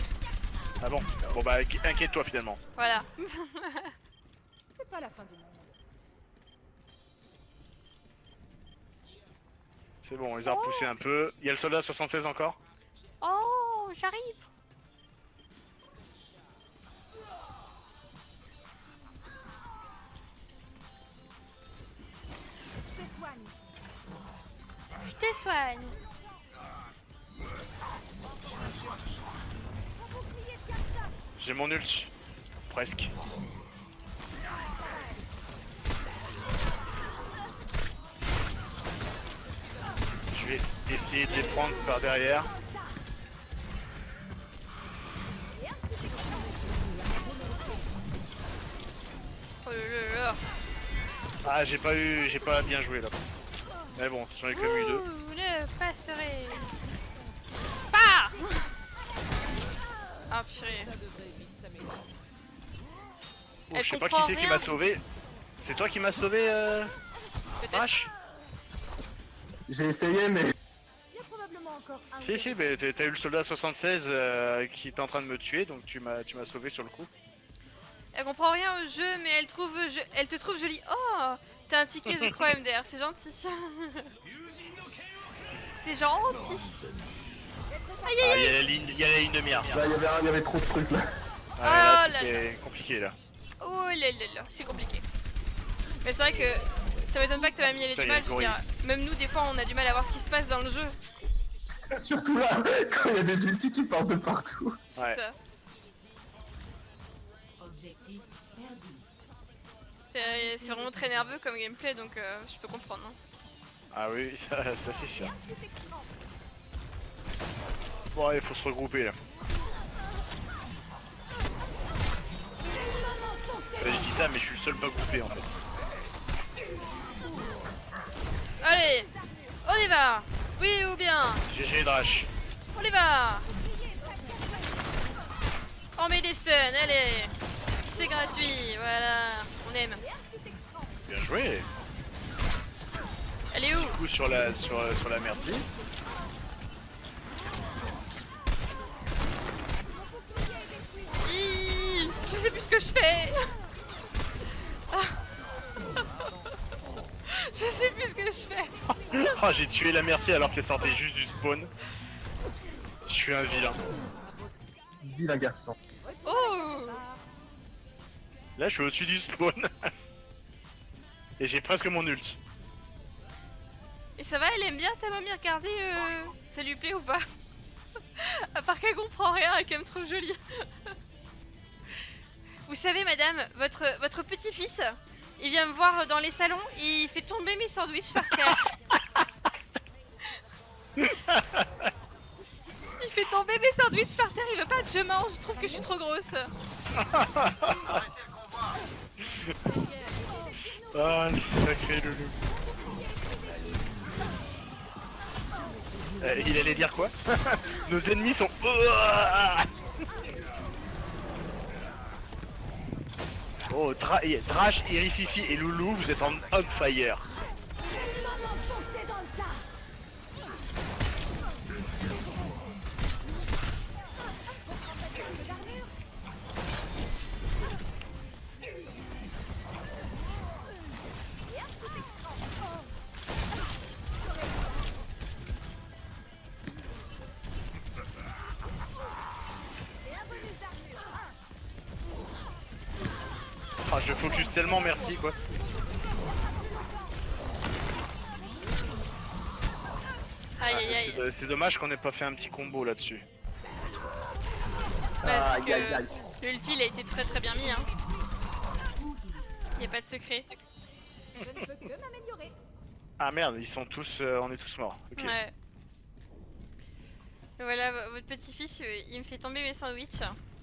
Ah bon? Bon bah, inquiète-toi finalement. voilà. C'est pas la fin du monde. C'est bon, on les a repoussés un peu. Il y a le soldat 76 encore. Oh, j'arrive. Je te soigne. Je te soigne. Mon bouclier tient le choc. J'ai mon ult. Presque. Je vais essayer de les prendre par derrière. Oh là là. Ah, j'ai pas bien joué là. Mais bon, j'en ai comme eu deux. Vous le passerez. Pas. Ah purée. Oh, Elle je sais pas qui comprend c'est qui rien. m'a sauvé. C'est toi qui m'as sauvé, Peut-être. Rash? J'ai essayé, mais Il y a probablement encore un. Si, si, mais t'as eu le soldat 76 qui était en train de me tuer, donc tu m'as sauvé sur le coup. Elle comprend rien au jeu, mais elle te trouve jolie. Oh, t'as un ticket, je crois, MDR, c'est gentil. C'est gentil. Ah, il y a la ligne de mire. là, il y avait trop de trucs là. Ah, Oh là, là c'était compliqué là. Oh là là là, c'est compliqué. Mais c'est vrai que ça m'étonne pas que ta mamie elle ait Ça du y est, mal. Je veux dire, même nous, des fois, on a du mal à voir ce qui se passe dans le jeu. Surtout là, quand il y a des ultis qui partent de partout. C'est Ouais. ça. Objectif perdu. C'est vraiment très nerveux comme gameplay, donc je peux comprendre. Hein. Ah oui, ça c'est sûr. Bon, il faut se regrouper là. Je dis ça, mais je suis le seul pas groupé en fait. Allez, on y va. Oui ou bien, GG Drash. on y va. On met des stuns, allez. C'est gratuit, voilà, on aime. Bien joué. Elle est où? Petit coup sur la merci. Je sais plus ce que je fais. Je sais plus ce que je fais. Oh, j'ai tué la merci alors qu'elle sortait juste du spawn. Je suis un vilain. Vilain garçon. Oh. Là, je suis au-dessus du spawn. Et j'ai presque mon ult. Et ça va, elle aime bien ta mamie, regardez, ça lui plaît ou pas? À part qu'elle comprend rien et qu'elle me trouve jolie. Vous savez madame, votre petit-fils, il vient me voir dans les salons et il fait tomber mes sandwichs par terre. Il fait tomber mes sandwichs par terre, il veut pas que je mange, je trouve que je suis trop grosse. Ah, le sacré loulou. Il allait dire quoi? Nos ennemis sont... Oh, Drash, Irififi et Loulou, vous êtes en on fire. Ah, je focus tellement, merci quoi. Aïe aïe aïe. C'est dommage qu'on ait pas fait un petit combo là-dessus. Parce Aïe, aïe, aïe. que l'ulti il a été très très bien mis hein. Y a pas de secret. Je ne peux que m'améliorer. Ah merde, ils sont tous... on est tous morts. Ok. Ouais. Et voilà, votre petit-fils, il me fait tomber mes sandwichs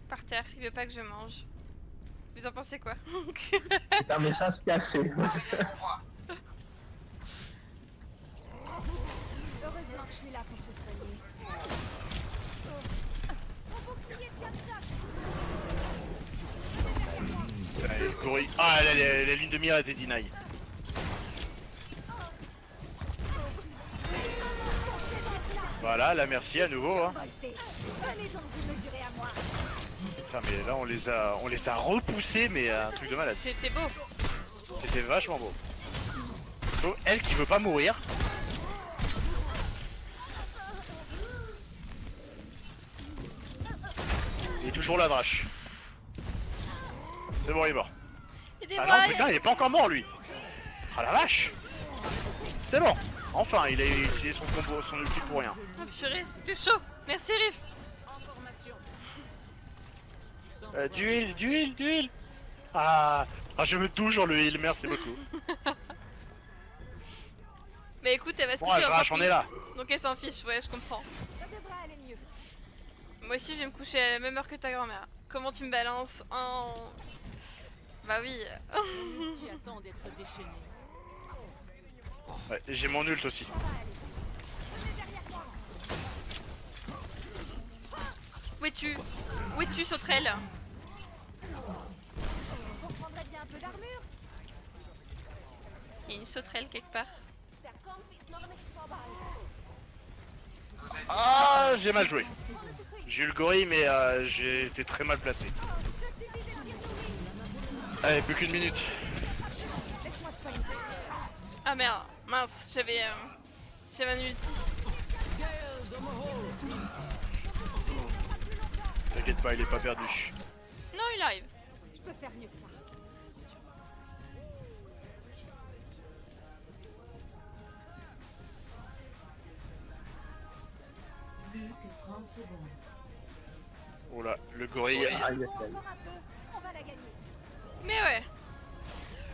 par terre, il veut pas que je mange. Vous en pensez quoi? C'est un message caché. Heureusement que je suis là pour te soigner. Mon bouclier tient de choc. Putain, il courit. Ah, la ligne de mire a été deny. Voilà, la merci à nouveau. Hein. Venez donc vous mesurer à moi. Putain, mais là on les a repoussés, mais un truc de malade. C'était beau. C'était vachement beau. Oh, elle qui veut pas mourir. Il est toujours la Drash. C'est bon, il est mort. Aidez-moi. Ah non, putain, il est pas encore mort lui. Ah la vache. C'est bon. Enfin, il a utilisé son combo, son ulti pour rien. Oh, purée, c'était chaud. Merci Riff. Du heal. Ah, je me touche sur le heal, merci beaucoup. Mais écoute, elle va se Bon, coucher je en rage, on est là. Donc elle s'en fiche, ouais, je comprends. Ça devrait aller mieux. Moi aussi, je vais me coucher à la même heure que ta grand-mère. Comment tu me balances en... Bah oui. Tu attends d'être déchaîné. Ouais, j'ai mon ult aussi. Où es-tu? Où es-tu, sauterelle? Vous prendrez bien un peu d'armure. Il y a une sauterelle quelque part. Der Kampf ist noch nicht vorbei. Ah, j'ai mal joué. J'ai eu le gorille, mais j'ai été très mal placé. Allez, plus qu'une minute. Ah merde, mince, j'avais un ulti. T'inquiète pas, il est pas perdu. Non, il arrive. Je peux faire mieux que ça. Plus que 30 secondes. Oh là, le gorille. Aïe, aïe, aïe. Encore un peu, on va la gagner. Mais ouais.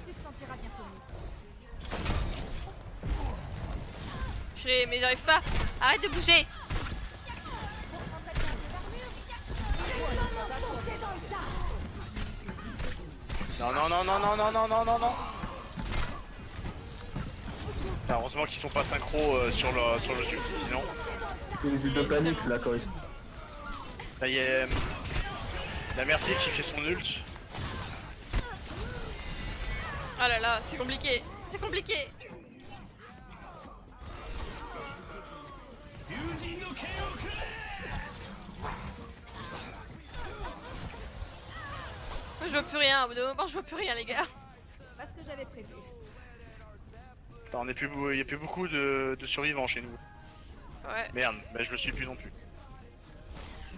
Tu te sentiras bientôt mieux. Mais j'arrive pas. Arrête de bouger. Non, non, non, non, non, non, non, non, non, non. Ah, heureusement qu'ils sont pas synchro sur le jeu, sinon. C'est les yeux de panique là quand ils... Là, il y a la Mercy qui fait son ult. Oh là là, c'est compliqué. C'est compliqué. Je vois plus rien, au bout d'un moment je vois plus rien les gars. Pas ce que j'avais prévu. Enfin, il y a plus beaucoup de survivants chez nous. Ouais. Merde, bah je le suis plus non plus.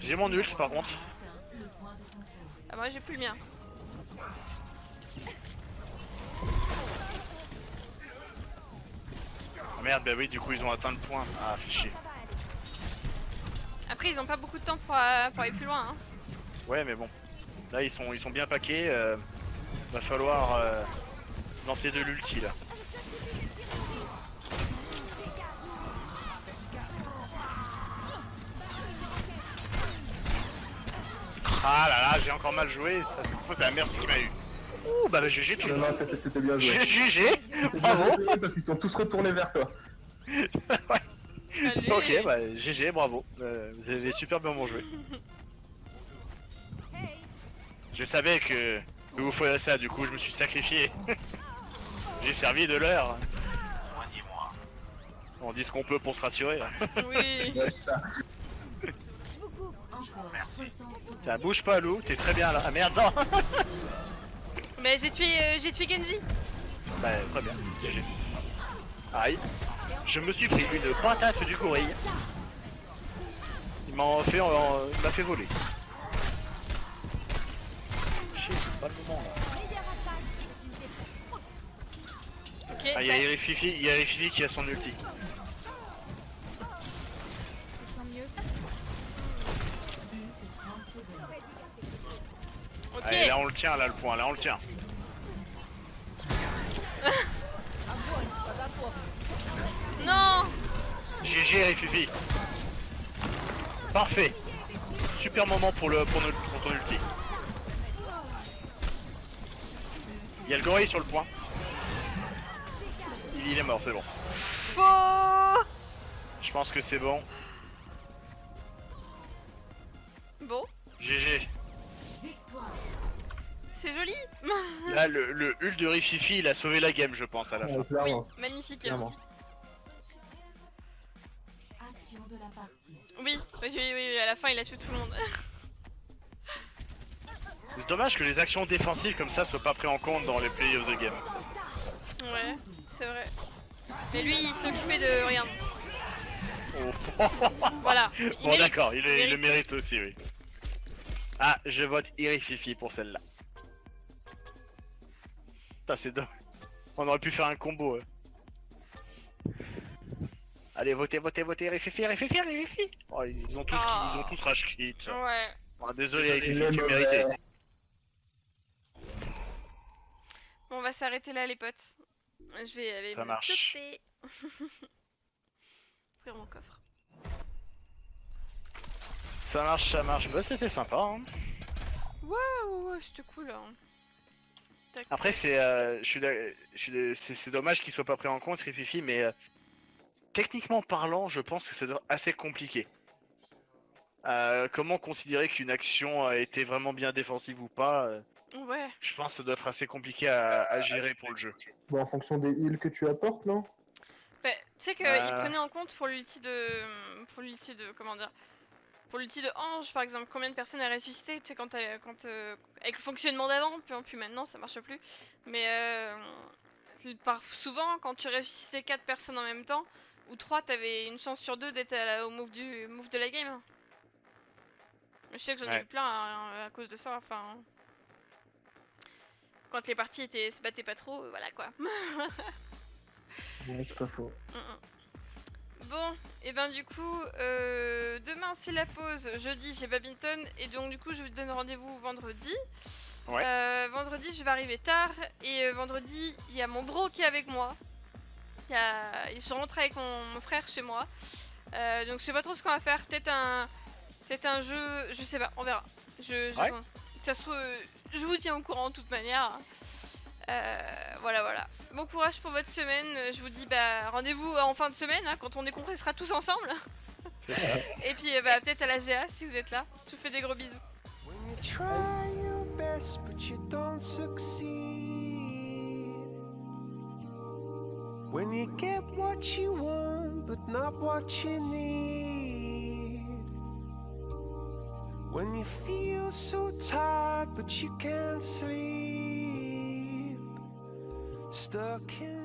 J'ai mon ult par contre. Le point de contrôle. Ah moi j'ai plus le mien. Ah, merde, bah oui, du coup ils ont atteint le point. Ah, fait chier. Après ils ont pas beaucoup de temps pour aller plus loin hein. Ouais, mais bon. Là ils sont bien paqués. Va falloir lancer de l'ulti là. Ah là là, j'ai encore mal joué. Ça, c'est la merde qui m'a eu. Ouh, bah GG, tu Non, non, c'était bien joué. GG, C'était bravo. bien joué parce qu'ils sont tous retournés vers toi. Allez. Ok, bah GG, bravo. Vous avez super bien joué. Je savais que vous feriez ça, du coup je me suis sacrifié. J'ai servi de l'heure. On dit ce qu'on peut pour se rassurer. Oui. Ouais, ça. Encore 60 secondes. Ça bouge pas, Lou, t'es très bien là. Ah merde, non. Mais j'ai tué Genji. Bah très bien, GG. Aïe. Je me suis pris une patate du gorille. Il m'a fait voler. Chier, c'est pas le moment là. Ok. Ah, il y a Irififi qui a son ulti. Je sens mieux. Plus que 30 secondes. Ok. Allez, là on le tient, là le point, là on le tient. Non. GG Irififi. Parfait. Super moment pour ton ulti. Il y a le gorille sur le point. Il est mort, c'est bon. Faux. Je pense que c'est bon. Bon, GG. Victoire. c'est joli. Là, le ult de Rififi, il a sauvé la game, je pense, à la fin. Ouais, Oui, clairement. magnifique. Clairement. Action de la partie. Oui, oui, à la fin il a tué tout le monde. C'est dommage que les actions défensives comme ça soient pas prises en compte dans les play of the game. Ouais, c'est vrai. Mais lui il s'occupait de rien. Oh. Voilà. Il Bon mérite. d'accord, il le mérite aussi, oui. Ah, je vote Irififi pour celle-là. Putain, c'est dommage. On aurait pu faire un combo. Allez, votez, Irififi. Oh, ils ont tous rage quit. Ouais. Oh, désolé, Il Irififi, est tu mauvais. méritais. Bon, on va s'arrêter là les potes. Je vais aller Ça me marche. pioter. Ouvrir mon coffre. Ça marche. Bah, c'était sympa. Hein. Ouais, c'était cool. Hein. Tac. Après, c'est dommage qu'il soit pas pris en compte, Rififi, mais techniquement parlant, je pense que c'est assez compliqué. Comment considérer qu'une action a été vraiment bien défensive ou pas Ouais. je pense que ça doit être assez compliqué à gérer pour le jeu. Bon, en fonction des heals que tu apportes, non? Bah, tu sais qu'il prenait en compte pour l'ulti de... Comment dire? Pour l'ulti de Ange, par exemple, combien de personnes a ressuscité, tu sais, avec le fonctionnement d'avant, puis maintenant ça marche plus. Mais souvent, quand tu ressuscitais 4 personnes en même temps, ou 3, t'avais une chance sur 2 d'être au move de la game. Je sais que j'en ai eu plein à cause de ça, enfin... Quand les parties se battaient pas trop, voilà quoi. Ouais, c'est pas faux. Bon, et ben du coup, demain c'est la pause, jeudi j'ai badminton, et donc du coup je vous donne rendez-vous vendredi. Ouais. Vendredi je vais arriver tard, et vendredi il y a mon bro qui est avec moi. Je rentre avec mon frère chez moi. Donc je sais pas trop ce qu'on va faire, peut-être un jeu, je sais pas, on verra. Ça se trouve, je vous tiens au courant de toute manière. Voilà. Bon courage pour votre semaine. Je vous dis rendez-vous en fin de semaine quand on décompressera tous ensemble. Et puis peut-être à la GA si vous êtes là. Je vous fais des gros bisous. When you try your best but you don't succeed. When you get what you want but not what you need. When you feel so tired but you can't sleep. Stuck in